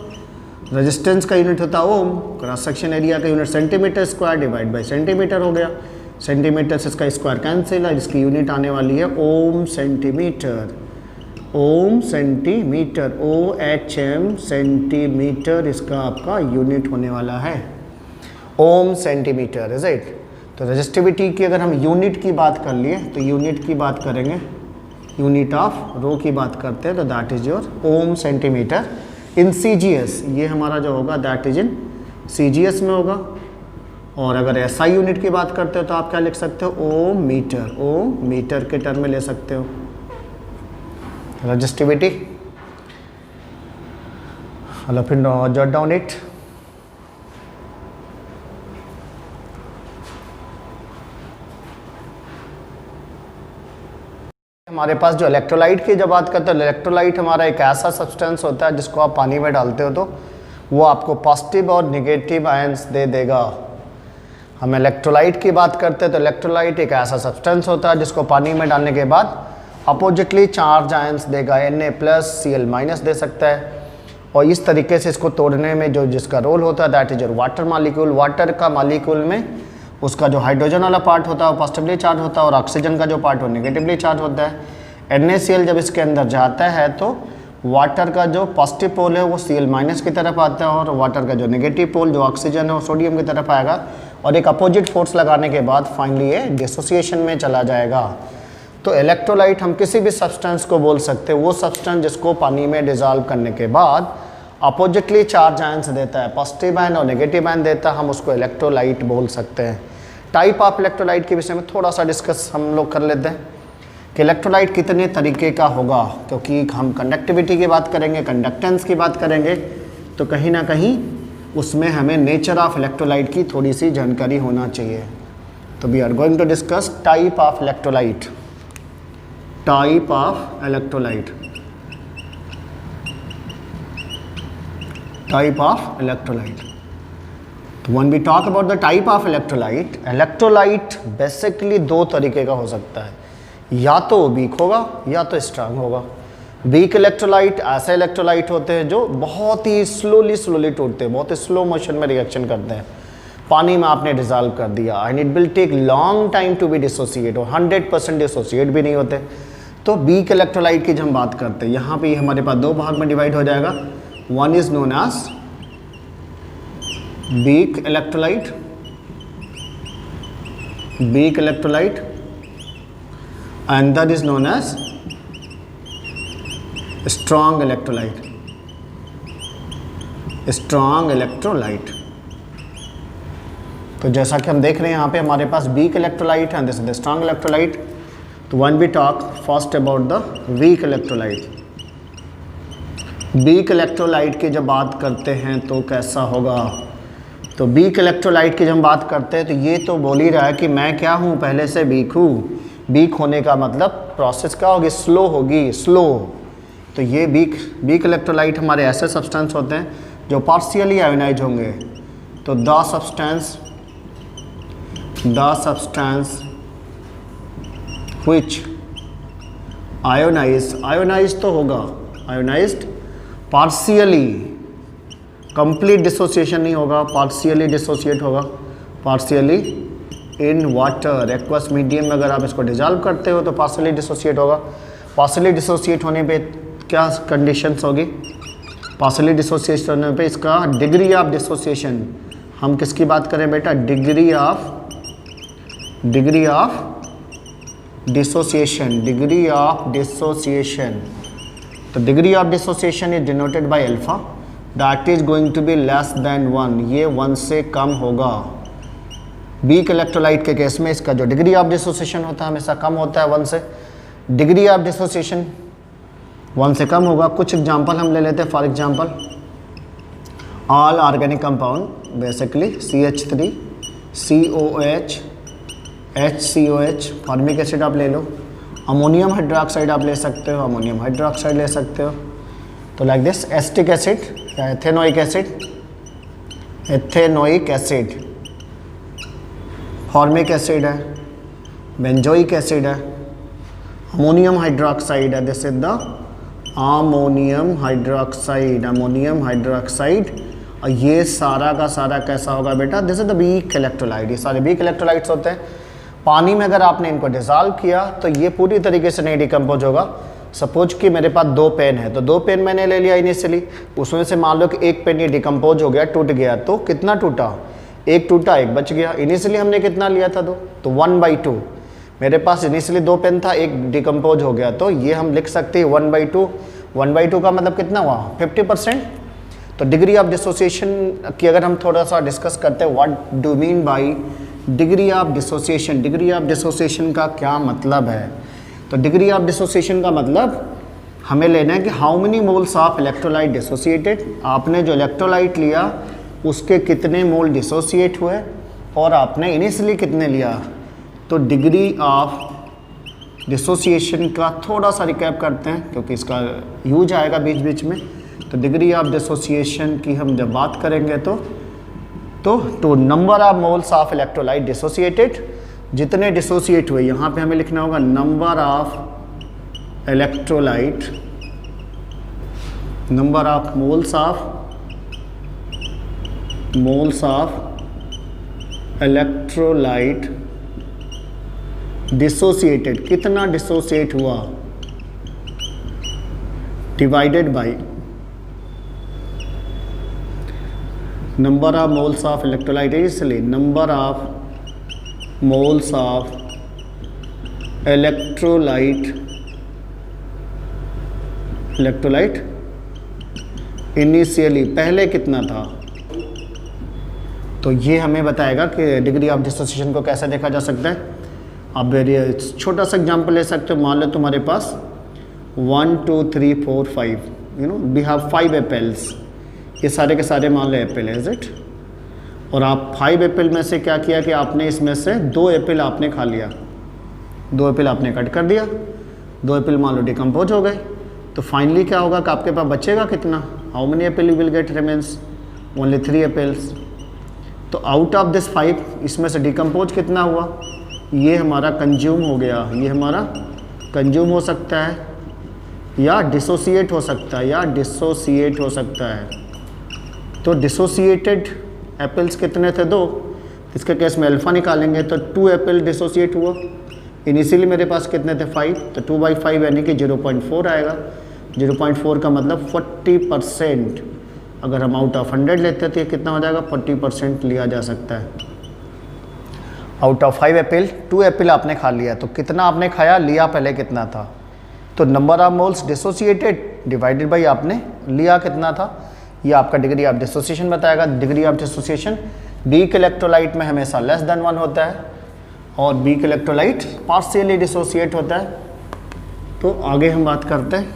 रेजिस्टेंस का यूनिट होता ओम, क्रॉस सेक्शन एरिया का unit centimetre square divide by centimetre हो गया। सेंटीमीटर से इसका स्क्वायर कैंसिल है, इसकी यूनिट आने वाली है ओम सेंटीमीटर। ओम सेंटीमीटर, OHM सेंटीमीटर इसका आपका यूनिट होने वाला है, ओम सेंटीमीटर इज इट। तो रेजिस्टिविटी की अगर हम यूनिट की बात कर लिए तो यूनिट की बात करेंगे, यूनिट ऑफ रो की बात करते हैं तो that is your ohm centimetre in CGS। ये हमारा जो होगा दैट इज इन CGS में होगा। और अगर SI यूनिट की बात करते हो तो आप क्या लिख सकते हो, ओम मीटर, ओम मीटर के टर्म में ले सकते हो रेजिस्टिविटी। हेलो फिर जॉट डाउन इट। हमारे पास जो इलेक्ट्रोलाइट की जब बात करते हैं, इलेक्ट्रोलाइट हमारा एक ऐसा सब्सटेंस होता है जिसको आप पानी में डालते हो तो वो आपको पॉजिटिव और नेगेटिव आयंस दे देगा। हम इलेक्ट्रोलाइट की बात करते हैं तो इलेक्ट्रोलाइट एक ऐसा सब्सटेंस होता है जिसको पानी में डालने के बाद अपोजिटली चार्ज आयंस देगा, Na+Cl- दे सकता है। और इस तरीके से इसको तोड़ने में जो जिसका रोल होता है that is your water molecule. Water का मॉलिक्यूल में उसका जो हाइड्रोजन वाला पार्ट होता है वो पॉजिटिवली चार्ज होता है और ऑक्सीजन का जो पार्ट हो नेगेटिवली चार्ज होता है। NaCl जब इसके अंदर जाता है तो वाटर का जो पॉजिटिव पोल है वो Cl- की तरफ आता है और वाटर का जो नेगेटिव पोल जो ऑक्सीजन है वो सोडियम की तरफ आएगा और एक अपोजिट फोर्स लगाने के बाद फाइनली ये डिसोसिएशन में चला जाएगा। तो इलेक्ट्रोलाइट हम किसी भी सब्सटेंस को बोल सकते हैं, वो सब्सटेंस जिसको पानी में डिजॉल्व करने के बाद अपोजिटली चार्ज आयंस देता है, पॉजिटिव आयन और नेगेटिव आयन देता है, हम उसको इलेक्ट्रोलाइट बोल सकते हैं। टाइप ऑफ इलेक्ट्रोलाइट के विषय में थोड़ा सा डिस्कस हम लोग कर लेते हैं कि इलेक्ट्रोलाइट कितने तरीके का होगा, क्योंकि हम कंडक्टिविटी की बात करेंगे, कंडक्टेंस की बात करेंगे, तो कहीं ना कहीं उसमें हमें नेचर ऑफ इलेक्ट्रोलाइट की थोड़ी सी जानकारी होना चाहिए। तो we are going to discuss type of electrolyte. Type of electrolyte, type of electrolyte. तो when we talk about the type of electrolyte, electrolyte basically दो तरीके का हो सकता है, या तो वीक होगा या तो स्ट्रांग होगा। वीक इलेक्ट्रोलाइट ऐसे इलेक्ट्रोलाइट होते हैं जो बहुत ही स्लोली टूटते हैं, बहुत ही स्लो मोशन में रिएक्शन करते हैं। पानी में आपने डिजॉल्व कर दिया and it will take long time to be dissociate और 100% डिसोसिएट भी नहीं होते। तो वीक इलेक्ट्रोलाइट की जब हम बात करते हैं, यहाँ पे हमारे पास दो भाग में डिवाइड हो जाएगा। One is known as weak electrolyte, weak electrolyte, and that is known as strong electrolyte, strong electrolyte। तो जैसा कि हम देख रहे हैं यहाँ पे हमारे पास weak electrolyte है, this is the strong electrolyte। तो when we talk first about the weak electrolyte, weak electrolyte की जब बात करते हैं तो कैसा होगा, तो वीक इलेक्ट्रोलाइट की जब हम बात करते हैं तो ये तो बोल ही रहा है कि मैं क्या हूँ, पहले से वीक हूँ। वीक होने का मतलब प्रोसेस क्या होगी, स्लो होगी, स्लो। तो ये वीक इलेक्ट्रोलाइट हमारे ऐसे सब्सटेंस होते हैं जो पार्शियली आयोनाइज होंगे। तो द सब्सटेंस व्हिच आयोनाइज तो होगा, आयोनाइज्ड पार्शियली, कंप्लीट डिसोसिएशन नहीं होगा, पार्शियली डिसोसिएट होगा, partially in water aqueous medium में अगर आप इसको डिजॉल्व करते हो तो पार्शियली डिसोसिएट होगा। पार्शियली डिसोसिएट होने पे क्या कंडीशंस होगी, पार्शियली डिसोसिएट होने पे इसका डिग्री ऑफ डिसोसिएशन, हम किसकी बात करें बेटा, degree of dissociation, degree of dissociation. तो degree of dissociation is denoted by alpha, that is going to be less than 1, ये 1 से कम होगा। वीक इलेक्ट्रोलाइट के केस में इसका जो डिग्री ऑफ डिसोसिएशन होता है हमेशा कम होता है 1 से, डिग्री ऑफ डिसोसिएशन 1 से कम होगा। कुछ एग्जांपल हम ले लेते हैं, for example all organic compound basically CH3 COH HCOH, formic acid आप ले लो, अमोनियम हाइड्रोक्साइड आप ले सकते हो, अमोनियम हाइड्रोक्साइड ले सकते हो। तो लाइक दिस एसिटिक एसिड या एथेनोइक एसिड, फॉर्मिक एसिड है, बेंजोइक एसिड है, अमोनियम हाइड्रोक्साइड है, this is the ammonium hydroxide. और ये सारा का सारा कैसा होगा बेटा, this is the weak electrolyte. ये सारे वीक इलेक्ट्रोलाइट्स होते हैं। पानी में अगर आपने इनको डिसॉल्व किया तो ये पूरी तरीके से नहीं डिकम्पोज होगा। सपोज कि मेरे पास 2 पेन है, तो 2 पेन मैंने ले लिया इनिशियली, उसमें से मान लो कि एक पेन ये डिकम्पोज हो गया, टूट गया, तो कितना टूटा, एक टूटा, एक बच गया। इनिशियली हमने कितना लिया था, 2, तो 1/2। मेरे पास इनिशियली 2 पेन था, एक डिकम्पोज हो गया, तो ये हम लिख सकते हैं 1/2। 1/2 का मतलब कितना हुआ, 50%। तो डिग्री ऑफ डिसोसिएशन की अगर हम थोड़ा सा डिस्कस करते हैं, what do mean by degree of dissociation, degree of dissociation का क्या मतलब है। तो डिग्री ऑफ डिसोसिएशन का मतलब हमें लेना है कि how many moles of electrolyte dissociated, आपने जो इलेक्ट्रोलाइट लिया उसके कितने मोल डिसोसिएट हुए और आपने इनिशियली कितने लिया। तो डिग्री ऑफ डिसोसिएशन का थोड़ा सा रिकैप करते हैं क्योंकि इसका यूज आएगा बीच बीच में। तो डिग्री ऑफ डिसोसिएशन की हम जब बात करेंगे तो number of moles of electrolyte dissociated, जितने डिसोसिएट हुए, यहाँ पे हमें लिखना होगा number of electrolyte, number of moles of electrolyte dissociated, कितना डिसोसिएट हुआ, divided by number of moles of electrolyte, इसलिए number of moles of electrolyte initially, पहले कितना था। तो ये हमें बताएगा कि डिग्री ऑफ डिसोसिएशन को कैसे देखा जा सकता है। आप छोटा सा एग्जांपल ले सकते हो, मान लो तुम्हारे पास 1 2 3 4 5, वी हैव 5 एप्पल्स, ये सारे के सारे मान लो एप्पल है, इज इट। और आप 5 एप्पल में से क्या किया कि आपने इसमें से 2 एप्पल आपने खा लिया, 2 एप्पल आपने कट कर दिया, 2 एप्पल मान लो डिकम्पोज हो गए। तो फाइनली क्या होगा कि आपके पास बचेगा कितना, how many Apple you will get remains, only 3 apples. तो आउट ऑफ दिस 5 इसमें से डिकम्पोज कितना हुआ, ये हमारा कंज्यूम हो गया, ये हमारा कंज्यूम हो सकता है या डिसोसिएट हो सकता है, तो डिसोसिएटेड एप्पल्स कितने थे, 2। इसके केस में अल्फ़ा निकालेंगे तो 2 एप्पल डिसोसिएट हुआ। इनिशियली मेरे पास कितने थे, 5, तो 2/5 यानी कि 0.4 आएगा। 0.4 का मतलब 40%। अगर हम आउट ऑफ 100 लेते थे कितना हो जाएगा, 40% लिया जा सकता है। आउट ऑफ 5 एप्पल 2 एप्पल आपने खा लिया, तो कितना आपने खाया, लिया पहले कितना था। तो number of moles dissociated divided by आपने लिया कितना था, ये आपका डिग्री ऑफ डिसोसिएशन बताएगा। Degree of dissociation weak electrolyte में हमेशा लेस देन 1 होता है और वीक इलेक्ट्रोलाइट पार्शियली डिसोसिएट होता है। तो आगे हम बात करते हैं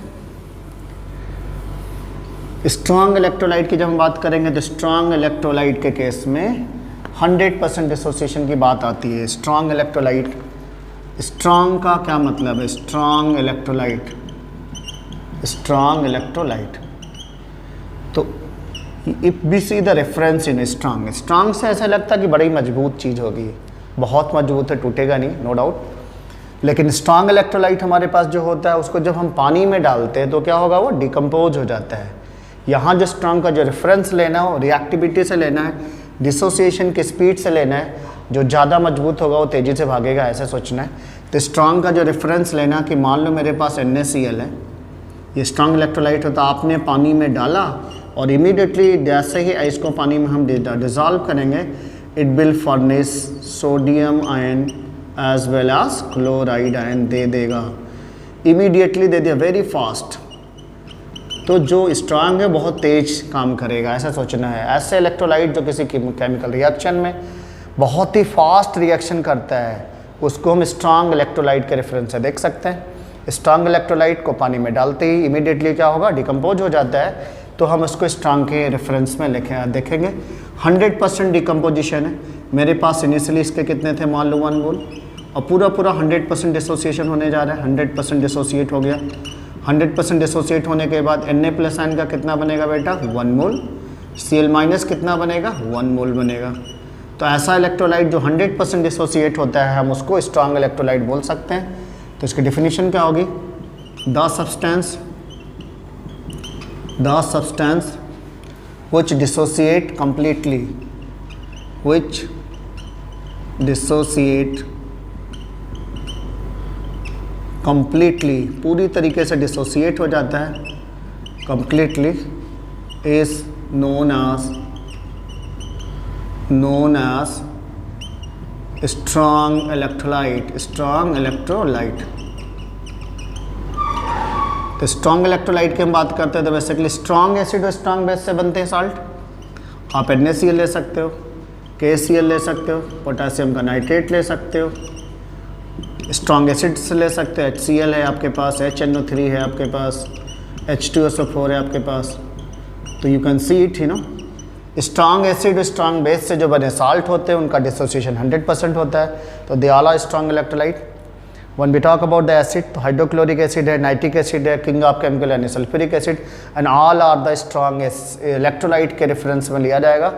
स्ट्रॉन्ग इलेक्ट्रोलाइट की जब हम बात करेंगे तो स्ट्रॉन्ग इलेक्ट्रोलाइट के केस में 100% डिसोसिएशन की बात आती है। स्ट्रॉन्ग इलेक्ट्रोलाइट, स्ट्रॉन्ग का क्या मतलब है? Strong electrolyte, strong electrolyte. तो if we see the reference in strong, strong से ऐसा लगता है कि बड़ी मजबूत चीज़ होगी, बहुत मजबूत है, टूटेगा नहीं, नो डाउट। लेकिन स्ट्रॉन्ग इलेक्ट्रोलाइट हमारे पास जो होता है उसको जब हम पानी में डालते हैं तो क्या होगा? वो डिकम्पोज हो जाता है। यहाँ जो स्ट्रॉन्ग का जो रेफरेंस लेना हो रिएक्टिविटी से लेना है, डिसोसिएशन की स्पीड से लेना है। जो ज़्यादा मजबूत होगा वो तेज़ी से भागेगा, ऐसा सोचना है। तो स्ट्रॉन्ग का जो रेफरेंस लेना कि मान लो मेरे पास NaCl है, ये स्ट्रॉन्ग इलेक्ट्रोलाइट होता है, आपने पानी में डाला और इमीडिएटली जैसे ही इसको पानी में हम डिज़ोल्व करेंगे, it will furnish sodium ion as well as chloride ion दे देगा, इमीडिएटली दे दिया, वेरी फास्ट। तो जो स्ट्रॉन्ग है बहुत तेज काम करेगा, ऐसा सोचना है। ऐसे इलेक्ट्रोलाइट जो किसी केमिकल रिएक्शन में बहुत ही फास्ट रिएक्शन करता है उसको हम स्ट्रॉन्ग इलेक्ट्रोलाइट के रेफरेंस से देख सकते हैं। स्ट्रॉन्ग इलेक्ट्रोलाइट को पानी में डालते ही इमीडिएटली क्या होगा? डिकम्पोज हो जाता है। तो हम उसको स्ट्रॉन्ग के रेफरेंस में देखेंगे 100% डिकम्पोजिशन है। मेरे पास इनिशियली इसके कितने थे? मान लो 1 मोल, और पूरा 100% डिसोसिएशन होने जा रहा है। 100% डिसोसिएट हो गया। 100% डिसोसिएट होने के बाद Na+ का कितना बनेगा बेटा? 1 मोल। Cl- कितना बनेगा? 1 मोल बनेगा। तो ऐसा इलेक्ट्रोलाइट जो 100% डिसोसिएट होता है हम उसको स्ट्रॉन्ग इलेक्ट्रोलाइट बोल सकते हैं। तो इसकी डेफिनेशन क्या होगी? The substance which dissociate completely, which dissociate completely, पूरी तरीके से डिसोसिएट हो जाता है, completely, is known as strong electrolyte, strong electrolyte। तो स्ट्रॉन्ग इलेक्ट्रोलाइट की हम बात करते हैं तो बेसिकली स्ट्रॉन्ग एसिड और स्ट्रॉन्ग बेस से बनते हैं साल्ट। आप NaCl ले सकते हो, KCl ले सकते हो, पोटेशियम का नाइट्रेट ले सकते हो, स्ट्रॉन्ग एसिड से ले सकते हो, HCl है आपके पास, HNO3 है आपके पास, H2SO4 है आपके पास। तो you can see it, strong acid और स्ट्रॉन्ग बेस से जो बने साल्ट होते हैं उनका डिसोसिएशन 100% होता है। तो they all are strong electrolyte. When we talk about the acid, तो हाइड्रोक्लोरिक एसिड है, नाइट्रिक एसिड है, किंग ऑफ केमिकल यानी sulphuric acid, and all are the strong electrolyte के रेफरेंस में लिया जाएगा,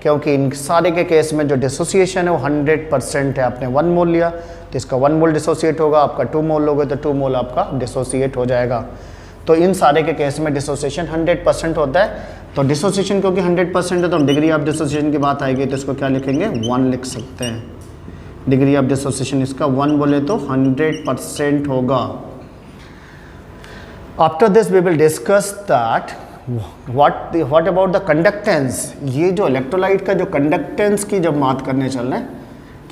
क्योंकि इन सारे के केस में जो डिसोसिएशन है वो 100% है। आपने 1 मोल लिया तो इसका 1 मोल डिसोसिएट होगा, आपका 2 मोल लोगे तो 2 मोल आपका डिसोसिएट हो जाएगा। तो इन सारे के केस में डिसोसिएशन 100% होता है। तो डिसोसिएशन क्योंकि 100% है तो हम डिग्री ऑफ डिसोसिएशन की बात आएगी तो इसको क्या लिखेंगे? 1 लिख सकते हैं। डिग्री ऑफ डिसोसिएशन इसका 1 बोले तो 100% होगा। After this we will discuss that what about the conductance. ये जो इलेक्ट्रोलाइट का जो कंडक्टेंस की जब बात करने चल रहे हैं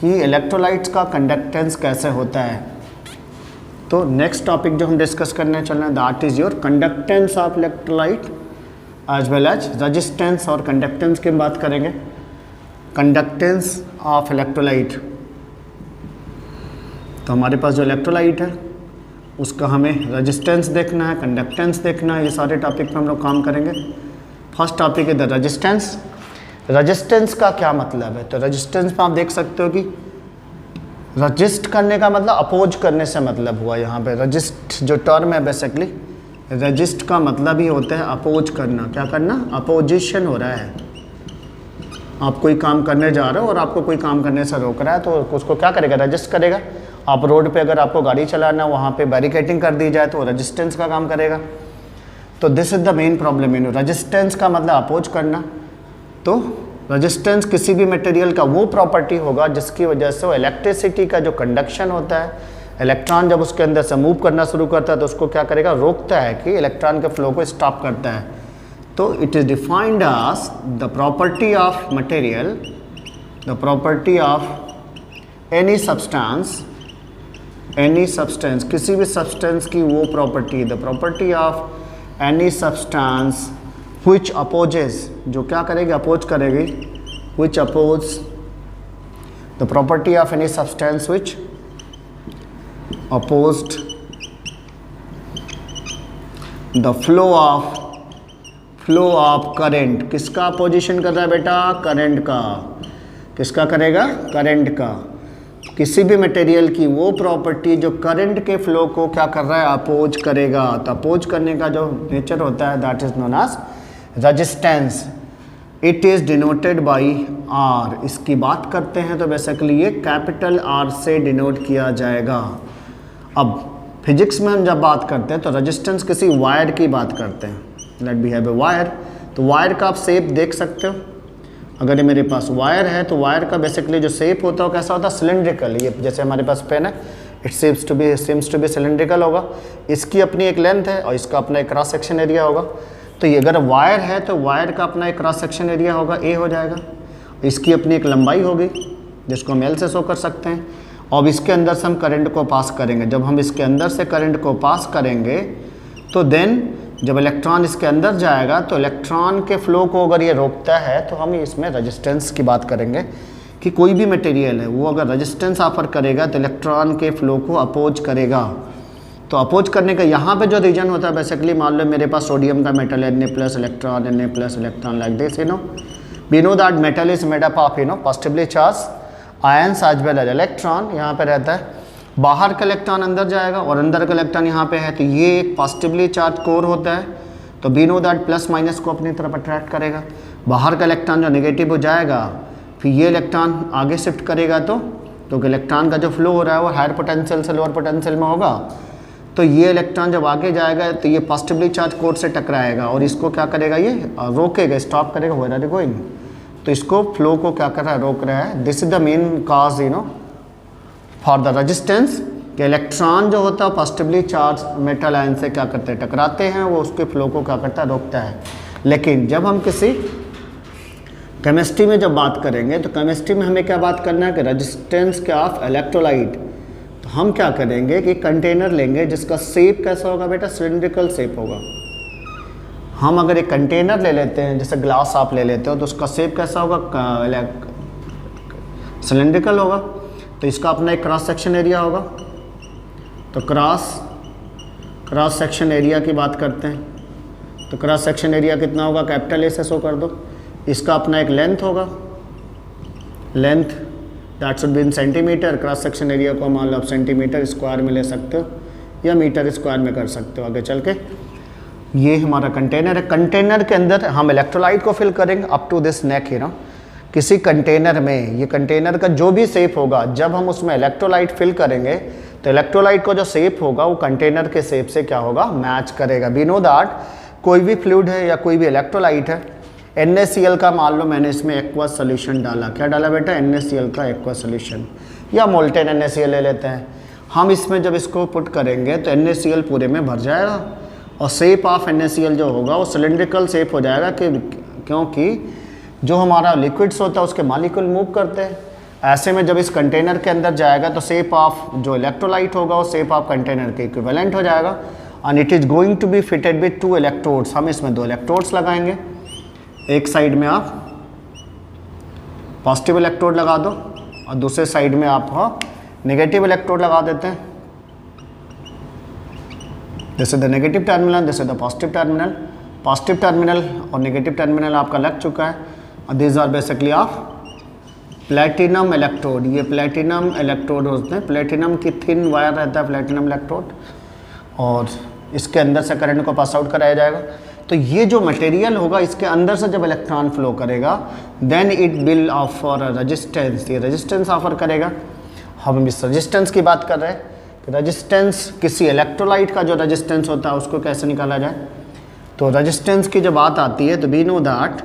कि इलेक्ट्रोलाइट्स का कंडक्टेंस कैसे होता है, तो नेक्स्ट टॉपिक जो हम डिस्कस करने चल रहे हैं that is your conductance of electrolyte as well as resistance और कंडक्टेंस की बात करेंगे। कंडक्टेंस ऑफ इलेक्ट्रोलाइट, तो हमारे पास जो इलेक्ट्रोलाइट है उसका हमें रेजिस्टेंस देखना है, कंडक्टेंस देखना है, ये सारे टॉपिक पे हम लोग काम करेंगे। फर्स्ट टॉपिक है द रेजिस्टेंस। रेजिस्टेंस का क्या मतलब है? तो रेजिस्टेंस में आप देख सकते हो कि रजिस्ट करने का मतलब अपोज करने से मतलब हुआ। यहाँ पे रजिस्ट जो टर्म है बेसिकली रजिस्ट का मतलब ही होता है अपोज करना। क्या करना? अपोजिशन हो रहा है। आप कोई काम करने जा रहे हो और आपको कोई काम करने से रोक रहा है तो उसको क्या करेगा? रजिस्ट करेगा। आप रोड पे अगर आपको गाड़ी चलाना वहाँ पे बैरिकेडिंग कर दी जाए तो रेजिस्टेंस का काम करेगा। तो this is the main problem in resistance का मतलब अपोज करना। तो रेजिस्टेंस किसी भी मटेरियल का वो प्रॉपर्टी होगा जिसकी वजह से वो इलेक्ट्रिसिटी का जो कंडक्शन होता है, इलेक्ट्रॉन जब उसके अंदर से मूव करना शुरू करता है तो उसको क्या करेगा? रोकता है कि इलेक्ट्रॉन के फ्लो को स्टॉप करता है। तो it is defined as the property of material, the property of any substance, किसी भी सब्सटेंस की वो property, the property of any substance which opposes, जो क्या करेगी? अपोज करेगी। which oppose the property of any substance which opposed the flow flow of current, किसका opposition कर रहा है बेटा, करंट का। किसका करेगा, करंट का। किसी भी मटेरियल की वो प्रॉपर्टी जो करंट के फ्लो को क्या कर रहा है, अपोज करेगा। तो अपोज करने का जो नेचर होता है that is known as resistance. It is denoted by R. इसकी बात करते हैं तो बेसिकली ये कैपिटल आर से डिनोट किया जाएगा। अब फिजिक्स में हम जब बात करते हैं तो रेजिस्टेंस किसी वायर की बात करते हैं। Let be have a wire, तो वायर का आप शेप देख सकते हो। अगर ये मेरे पास वायर है तो वायर का बेसिकली जो शेप होता है वो कैसा होता है, सिलेंड्रिकल। ये जैसे हमारे पास पेन है, it seems to be cylindrical होगा। इसकी अपनी एक लेंथ है और इसका अपना एक क्रॉस सेक्शन एरिया होगा। तो ये अगर वायर है तो वायर का अपना एक क्रॉस सेक्शन एरिया होगा, ए हो जाएगा। इसकी अपनी एक लंबाई होगी जिसको हम एल से शो कर सकते हैं। और इसके अंदर से हम करंट को पास करेंगे। जब हम इसके अंदर से करंट को पास करेंगे तो देन जब इलेक्ट्रॉन इसके अंदर जाएगा तो इलेक्ट्रॉन के फ्लो को अगर ये रोकता है तो हम इसमें रेजिस्टेंस की बात करेंगे कि कोई भी मटेरियल है वो अगर रेजिस्टेंस ऑफर करेगा तो इलेक्ट्रॉन के फ्लो को अपोज करेगा। तो अपोज करने का यहाँ पे जो रीजन होता है बेसिकली, मान लो मेरे पास सोडियम का मेटल है, Na+ electron, Na+ electron like this, we know that metal is made up of positively charge ions as well as electron. यहाँ पे रहता है, बाहर का इलेक्ट्रॉन अंदर जाएगा और अंदर का इलेक्ट्रॉन यहाँ पे है, तो ये एक पॉजिटिवली चार्ज कोर होता है। तो we know that plus minus को अपनी तरफ अट्रैक्ट करेगा। बाहर का इलेक्ट्रॉन जो नेगेटिव हो जाएगा फिर ये इलेक्ट्रॉन आगे शिफ्ट करेगा। तो क्योंकि इलेक्ट्रॉन का जो फ्लो हो रहा है वो हायर पोटेंशियल से लोअर पोटेंशियल में होगा, तो ये इलेक्ट्रॉन जब आगे जाएगा तो ये पॉजिटिवली चार्ज कोर से टकराएगा और इसको क्या करेगा, ये रोकेगा, स्टॉप करेगा, वेयर आर यू गोइंग। तो इसको फ्लो को क्या कर रहा है, रोक रहा है। This is the main cause for the resistance कि इलेक्ट्रॉन जो होता है पॉजिटिवली चार्ज मेटल आयन से क्या करते हैं, टकराते हैं, वो उसके फ्लो को क्या करता है, रोकता है। लेकिन जब हम किसी केमिस्ट्री में जब बात करेंगे तो केमिस्ट्री में हमें क्या बात करना है कि रेजिस्टेंस क्या ऑफ इलेक्ट्रोलाइट। तो हम क्या करेंगे कि कंटेनर लेंगे जिसका शेप कैसा होगा बेटा, सिलिंड्रिकल शेप होगा। हम अगर एक कंटेनर ले लेते हैं, जैसे ग्लास आप ले लेते हो, तो उसका शेप कैसा होगा, सिलिंड्रिकल होगा। तो इसका अपना एक क्रॉस सेक्शन एरिया होगा। तो क्रॉस सेक्शन एरिया की बात करते हैं तो क्रॉस सेक्शन एरिया कितना होगा, कैपिटल ए से शो कर दो। इसका अपना एक लेंथ होगा, length that should be in centimetre. Cross section area को मान लो आप सेंटीमीटर स्क्वायर में ले सकते हो या मीटर स्क्वायर में कर सकते हो आगे चल के। ये हमारा कंटेनर है। कंटेनर के अंदर हम इलेक्ट्रोलाइट को फिल करेंगे अप टू दिस नेक किसी कंटेनर में। ये कंटेनर का जो भी शेप होगा, जब हम उसमें इलेक्ट्रोलाइट फिल करेंगे तो इलेक्ट्रोलाइट का जो शेप होगा वो कंटेनर के शेप से क्या होगा, मैच करेगा। वी नो दैट कोई भी फ्लूइड है या कोई भी इलेक्ट्रोलाइट है, NaCl का मान लो मैंने इसमें एक्वस सोल्यूशन डाला। क्या डाला बेटा, NaCl का एक्वस सोल्यूशन या मोल्टेन NaCl ले लेते हैं हम। इसमें जब इसको पुट करेंगे तो NaCl पूरे में भर जाएगा और शेप ऑफ NaCl जो होगा वो सिलिंड्रिकल शेप हो जाएगा क्योंकि जो हमारा लिक्विड्स होता है उसके मॉलिक्यूल मूव करते हैं। ऐसे में जब इस कंटेनर के अंदर जाएगा तो शेप ऑफ जो इलेक्ट्रोलाइट होगा वो शेप ऑफ कंटेनर के इक्विवेलेंट हो जाएगा। And it is going to be fitted with 2 electrodes. हम इसमें 2 इलेक्ट्रोड्स लगाएंगे। एक साइड में आप पॉजिटिव इलेक्ट्रोड लगा दो और दूसरे साइड में आप नेगेटिव इलेक्ट्रोड लगा देते हैं। This is the negative terminal, this is the positive terminal. Positive terminal और नेगेटिव टर्मिनल आपका लग चुका है और this are basically of platinum electrode. ये प्लेटिनम इलेक्ट्रोड होते हैं। प्लेटिनम की थिन वायर रहता है प्लेटिनम इलेक्ट्रोड और इसके अंदर से करंट को पास आउट कराया जाएगा। तो ये जो मटेरियल होगा इसके अंदर से जब इलेक्ट्रॉन फ्लो करेगा then it will offer resistance. ये रेजिस्टेंस ऑफर करेगा। हम इस रेजिस्टेंस की बात कर रहे हैं कि रेजिस्टेंस किसी इलेक्ट्रोलाइट का जो रेजिस्टेंस होता है उसको कैसे निकाला जाए। तो रेजिस्टेंस की जब बात आती है तो we know that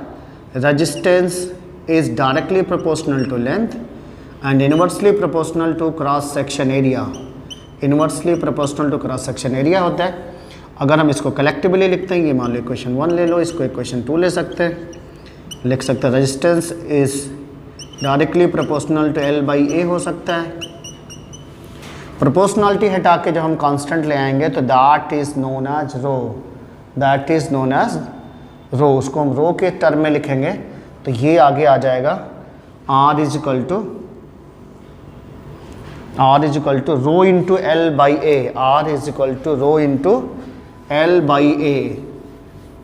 resistance is directly proportional to length and inversely proportional to cross section area. Inversely proportional to cross section area होता है। अगर हम इसको कलेक्टिवली लिखते हैं, ये मान लो इक्वेशन 1 ले लो, इसको इक्वेशन 2 ले सकते हैं, लिख सकते हैं resistance is directly proportional to L/A हो सकता है। प्रोपोर्शनलिटी हटा के जब हम कांस्टेंट ले आएंगे तो that is known as rho, that is known as rho. उसको हम रो के टर्म में लिखेंगे तो ये आगे आ जाएगा R is equal to rho into L/A। R is equal to rho into L/A।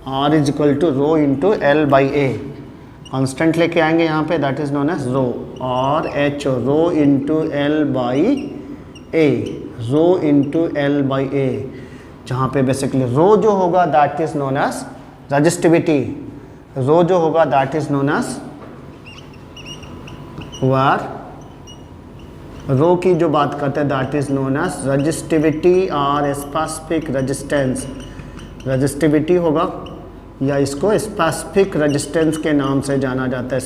R is equal to rho into L by A, constant लेके आएंगे यहाँ पे, that is known as rho, और H rho into L by A, rho into L by A, जहाँ पे basically rho जो होगा that is known as resistivity, rho जो होगा that is known as war, rho की जो बात करते हैं that is known as resistivity और स्पेसिफिक रेजिस्टेंस, रजिस्टिविटी होगा या इसको स्पेसिफिक रेजिस्टेंस के नाम से जाना जाता है,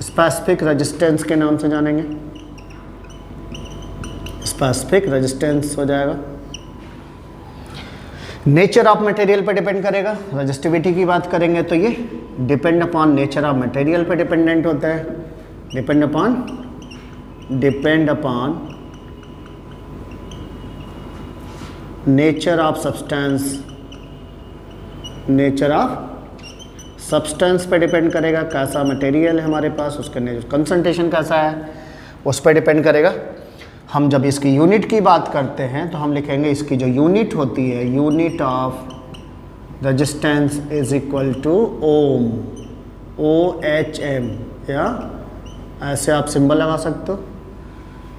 स्पेसिफिक रेजिस्टेंस के नाम से जानेंगे, स्पेसिफिक रेजिस्टेंस हो जाएगा। नेचर ऑफ मटेरियल पे डिपेंड करेगा, रजिस्टिविटी की बात करेंगे तो ये depend upon nature of material पे डिपेंडेंट होता है, depend upon nature of substance, nature of substance पे डिपेंड करेगा, कैसा मटेरियल है हमारे पास, उसका कंसंट्रेशन कैसा है उस पर डिपेंड करेगा। हम जब इसकी यूनिट की बात करते हैं तो हम लिखेंगे इसकी जो यूनिट होती है, unit of resistance is equal to ohm, OHM, या ऐसे आप सिंबल लगा सकते हो।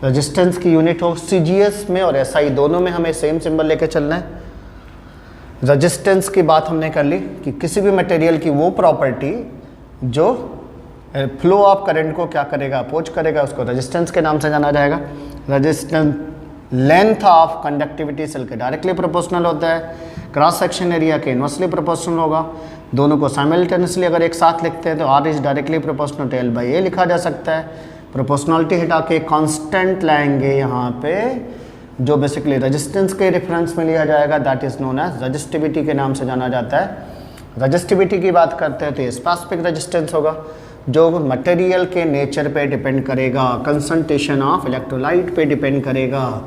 रेजिस्टेंस की यूनिट हो, CGS में और SI दोनों में हमें सेम सिंबल लेके चलना है। रेजिस्टेंस की बात हमने कर ली कि किसी भी मटेरियल की वो प्रॉपर्टी जो फ्लो ऑफ करंट को क्या करेगा, अपोज करेगा, उसको रेजिस्टेंस के नाम से जाना जाएगा। Resistance length of conductivity cell के डायरेक्टली प्रोपोर्शनल होता है, क्रॉस सेक्शन एरिया के इनवर्सली प्रोपोर्शनल होगा। दोनों को साइमल्टेनियसली अगर एक साथ लिखते हैं तो R is directly proportional to L by A लिखा जा सकता है। प्रोपोर्शनलिटी हटा के कांस्टेंट लाएंगे यहाँ पे, जो बेसिकली रेजिस्टेंस के रेफरेंस में लिया जाएगा, that is known as resistivity के नाम से जाना जाता है। रजिस्टिविटी की बात करते हैं तो ये स्पेसिफिक रेजिस्टेंस होगा जो मटेरियल के नेचर पे डिपेंड करेगा, कंसंट्रेशन ऑफ इलेक्ट्रोलाइट पे डिपेंड करेगा।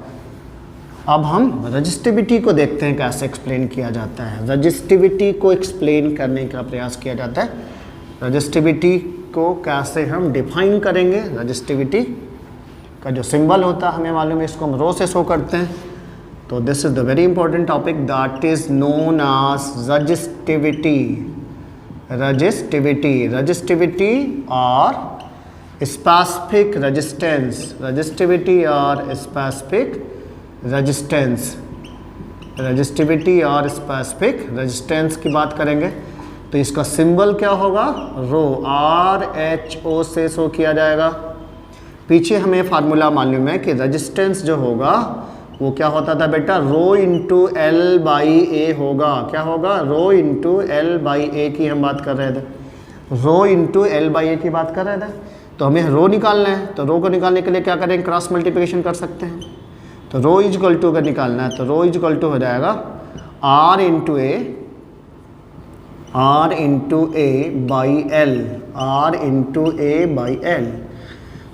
अब हम रजिस्टिविटी को देखते हैं कैसे एक्सप्लेन किया जाता है। रजिस्टिविटी को एक्सप्लेन करने का प्रयास किया जाता है। रजिस्टिविटी को कैसे हम डिफाइन करेंगे, रजिस्टिविटी का जो सिंबल होता है हमें मालूम है, इसको हम रो से शो करते हैं। तो this is the very important topic that is known as resistivity, resistivity और स्पेसिफिक रेजिस्टेंस, रजिस्टिविटी और स्पेसिफिक रेजिस्टेंस, रजिस्टिविटी और स्पेसिफिक रेजिस्टेंस की बात करेंगे तो इसका सिंबल क्या होगा, रो, RHO से शो किया जाएगा। पीछे हमें फार्मूला मालूम है कि रेजिस्टेंस जो होगा वो क्या होता था बेटा, रो इंटू एल बाई ए होगा। क्या होगा, रो इंटू एल बाई ए की हम बात कर रहे थे, रो इंटू एल बाई ए की बात कर रहे थे। तो हमें रो निकालना है, तो रो को निकालने के लिए क्या करेंगे, क्रॉस मल्टीप्लिकेशन कर सकते हैं। तो रो इज इक्वल टू अगर निकालना है तो रो इज इक्वल टू हो जाएगा R into A by L, R into A by L.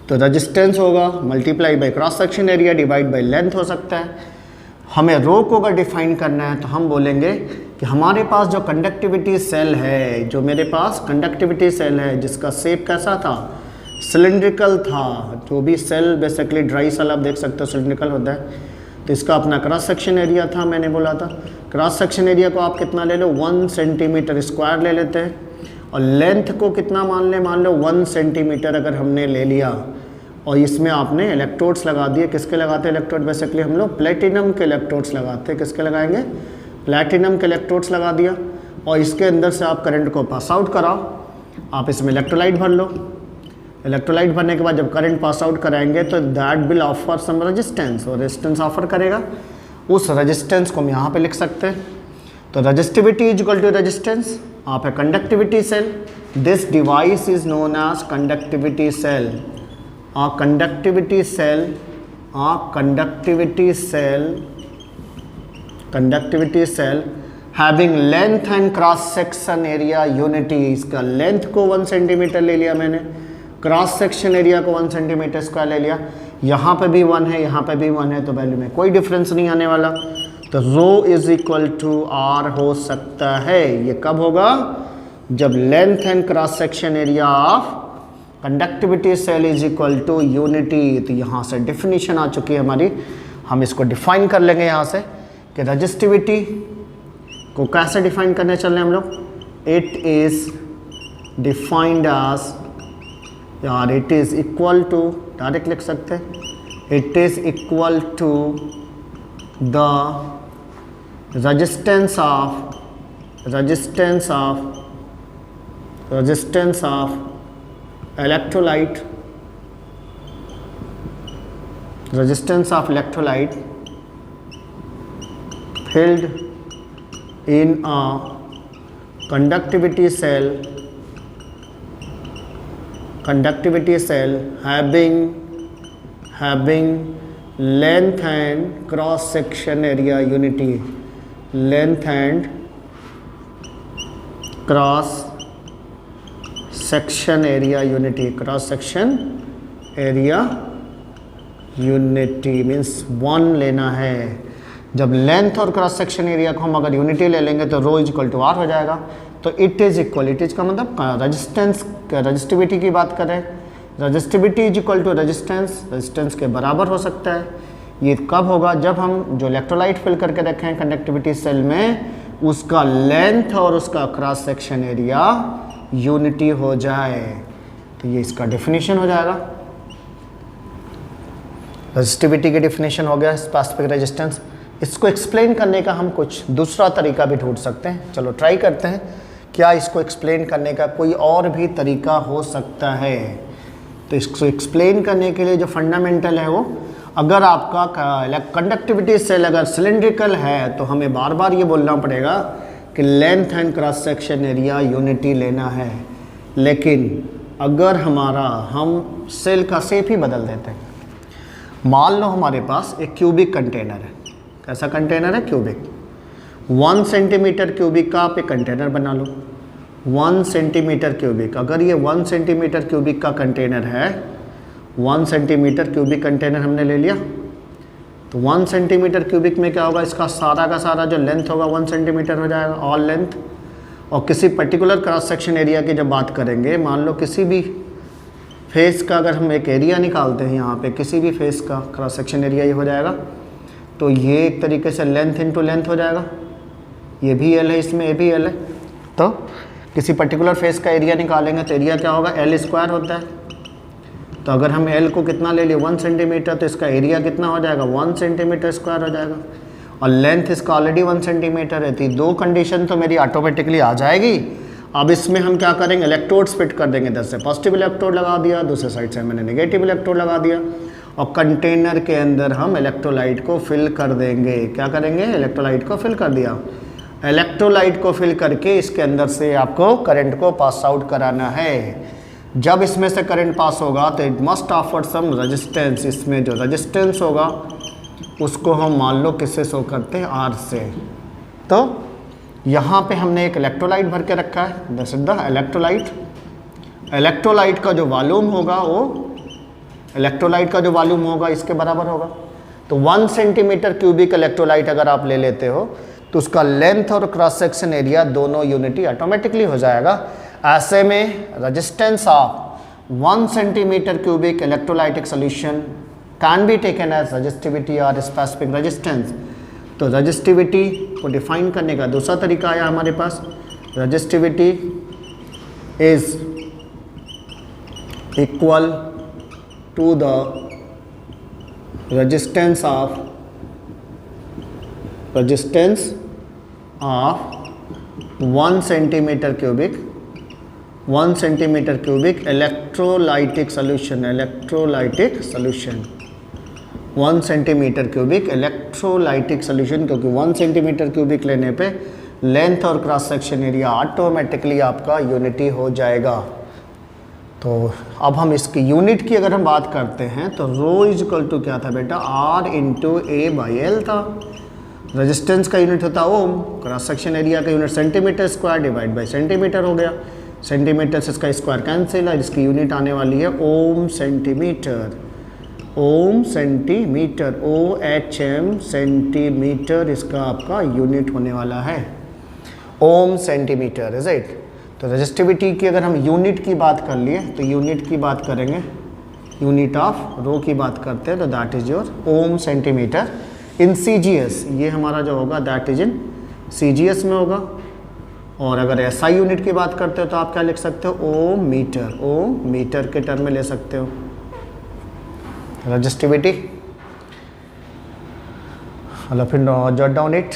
तो रेजिस्टेंस होगा multiply by cross section area divide by length हो सकता है। हमें रो को अगर डिफाइन करना है तो हम बोलेंगे कि हमारे पास जो कंडक्टिविटी सेल है, जो मेरे पास कंडक्टिविटी सेल है जिसका शेप कैसा था, सिलिंड्रिकल था। जो भी सेल बेसिकली ड्राई सेल आप देख सकते हो सिलिंड्रिकल होता है। तो इसका अपना क्रॉस सेक्शन एरिया था, मैंने बोला था क्रॉस सेक्शन एरिया को आप कितना ले लो, 1 सेंटीमीटर स्क्वायर ले लेते हैं। और लेंथ को कितना मान लो 1 सेंटीमीटर अगर हमने ले लिया, और इसमें आपने इलेक्ट्रोड्स लगा दिए। किसके लगाते हैं इलेक्ट्रोड, बेसिकली हम लोग प्लेटिनम के इलेक्ट्रोड्स लगाते हैं। किसके लगाएंगे, प्लेटिनम के इलेक्ट्रोड्स लगा दिया, और इसके अंदर से आप करंट को पास आउट कराओ। आप इसमें इलेक्ट्रोलाइट भर लो, इलेक्ट्रोलाइट भरने के बाद जब करंट पास आउट कराएंगे तो that will offer some resistance, और रेजिस्टेंस ऑफर करेगा। उस रेजिस्टेंस को हम यहाँ पे लिख सकते हैं। तो resistivity is equal to resistance of a conductivity cell. This device is known as conductivity cell. Conductivity cell having length and cross section area unity. इसका लेंथ को 1 सेंटीमीटर ले लिया मैंने, क्रॉस सेक्शन एरिया को 1 सेंटीमीटर स्क्वायर ले लिया। यहाँ पे भी 1 है, यहाँ पे भी 1 है, तो वैल्यू में कोई डिफरेंस नहीं आने वाला। तो rho is equal to R हो सकता है। ये कब होगा, जब length and cross section area of conductivity cell is equal to unity. तो यहाँ से डिफिनीशन आ चुकी है हमारी। हम इसको डिफाइन कर लेंगे यहाँ से कि रजिस्टिविटी को कैसे डिफाइन करने चल रहे हैं हम लोग? इट इज डिफाइंड एज, यार it is equal to, direct लिख सकते हैं, it is equal to the resistance of electrolyte filled in a conductivity cell having length and cross section area unity, length and cross section area unity, cross section area unity means 1 लेना है। जब length और cross section area को हम अगर unity ले लेंगे तो rho is equal to R हो जाएगा। तो it is equal, it is का मतलब रजिस्टिविटी की बात करें, resistivity is equal to resistance के बराबर हो सकता है। ये कब होगा? जब हम जो इलेक्ट्रोलाइट फिल करके रखे हैं कंडक्टिविटी सेल में, उसका लेंथ और उसका क्रॉस सेक्शन एरिया यूनिटी हो जाए। तो ये इसका डेफिनेशन हो जाएगा। रेजिस्टिविटी की डेफिनेशन हो गया, स्पेसिफिक रेजिस्टेंस। इसको एक्सप्लेन करने का हम कुछ दूसरा तरीका भी ढूंढ सकते हैं। चलो ट्राई करते हैं, क्या इसको एक्सप्लेन करने का कोई और भी तरीका हो सकता है? तो इसको एक्सप्लेन करने के लिए जो फंडामेंटल है वो, अगर आपका कंडक्टिविटी सेल अगर सिलेंड्रिकल है तो हमें बार बार ये बोलना पड़ेगा कि length and cross section area unity लेना है। लेकिन अगर हम सेल का शेप ही बदल देते हैं, मान लो हमारे पास एक क्यूबिक कंटेनर है। कैसा कंटेनर है? क्यूबिक। 1 सेंटीमीटर क्यूबिक का आप एक कंटेनर बना लो। 1 सेंटीमीटर क्यूबिक, अगर ये 1 सेंटीमीटर क्यूबिक का कंटेनर है, 1 सेंटीमीटर क्यूबिक कंटेनर हमने ले लिया, तो 1 सेंटीमीटर क्यूबिक में क्या होगा? इसका सारा का सारा जो लेंथ होगा 1 सेंटीमीटर हो जाएगा, ऑल लेंथ। और किसी पर्टिकुलर क्रॉस सेक्शन एरिया की जब बात करेंगे, मान लो किसी भी फेस का अगर हम एक एरिया निकालते हैं, यहाँ पे किसी भी फेस का क्रॉस सेक्शन एरिया ये हो जाएगा, तो ये एक तरीके से लेंथ इंटू लेंथ हो जाएगा। ये भी एल है, इसमें ये भी एल है। तो किसी पर्टिकुलर फेस का एरिया निकालेंगे तो एरिया क्या होगा? एल स्क्वायर होता है। तो अगर हम एल को कितना ले लिए? 1 सेंटीमीटर, तो इसका एरिया कितना हो जाएगा? 1 सेंटीमीटर स्क्वायर हो जाएगा। और लेंथ इसका ऑलरेडी 1 सेंटीमीटर है। तो 2 कंडीशन तो मेरी ऑटोमेटिकली आ जाएगी। अब इसमें हम क्या करेंगे? इलेक्ट्रोड्स फिट कर देंगे। 10 से पॉजिटिव इलेक्ट्रोड लगा दिया, दूसरे साइड से मैंने नेगेटिव इलेक्ट्रोड लगा दिया, और कंटेनर के अंदर हम इलेक्ट्रोलाइट को फिल कर देंगे। क्या करेंगे? इलेक्ट्रोलाइट को फिल कर दिया। इलेक्ट्रोलाइट को फिल करके इसके अंदर से आपको करंट को पास आउट कराना है। जब इसमें से करंट पास होगा तो it must offer some resistance. इसमें जो रेजिस्टेंस होगा उसको हम मान लो किससे शो करते हैं? आर से। तो यहाँ पे हमने एक इलेक्ट्रोलाइट भर के रखा है, this is the electrolyte. Electrolyte का जो वॉल्यूम होगा वो इलेक्ट्रोलाइट का जो वॉल्यूम होगा इसके बराबर होगा। तो 1 सेंटीमीटर क्यूबिक इलेक्ट्रोलाइट अगर आप ले लेते हो तो उसका लेंथ और क्रॉस सेक्शन एरिया दोनों यूनिटी ऑटोमेटिकली हो जाएगा। ऐसे में resistance of 1 centimetre cubic electrolytic solution can be taken as resistivity और स्पेसिफिक रेजिस्टेंस। तो रेजिस्टिविटी को डिफाइन करने का दूसरा तरीका आया हमारे पास। Resistivity is equal to the resistance of 1 centimetre cubic, 1 centimetre cubic electrolytic solution, 1 centimetre cubic electrolytic solution. क्योंकि 1 सेंटीमीटर क्यूबिक लेने पे लेंथ और क्रॉस सेक्शन एरिया ऑटोमेटिकली आपका यूनिटी हो जाएगा। तो अब हम इसकी यूनिट की अगर हम बात करते हैं तो रो इज इक्वल टू क्या था बेटा? R into A by L था। रेजिस्टेंस का यूनिट होता ओम, क्रॉस सेक्शन एरिया का unit centimetre square divide by centimetre हो गया। सेंटीमीटर से इसका स्क्वायर कैंसिल है, जिसकी यूनिट आने वाली है ओम सेंटीमीटर। ओम सेंटीमीटर, OHM सेंटीमीटर इसका आपका यूनिट होने वाला है, ओम सेंटीमीटर, इज इट। तो रेजिस्टिविटी की अगर हम यूनिट की बात कर लिए तो यूनिट की बात करेंगे, यूनिट ऑफ रो की बात करते हैं तो that is your ohm centimetre. In CGS ये हमारा जो होगा दैट इज इन CGS में होगा। और अगर SI यूनिट की बात करते हो तो आप क्या लिख सकते हो, ओ मीटर के टर्म में ले सकते हो। रजिस्टिविटी, फिर जॉट डाउन इट।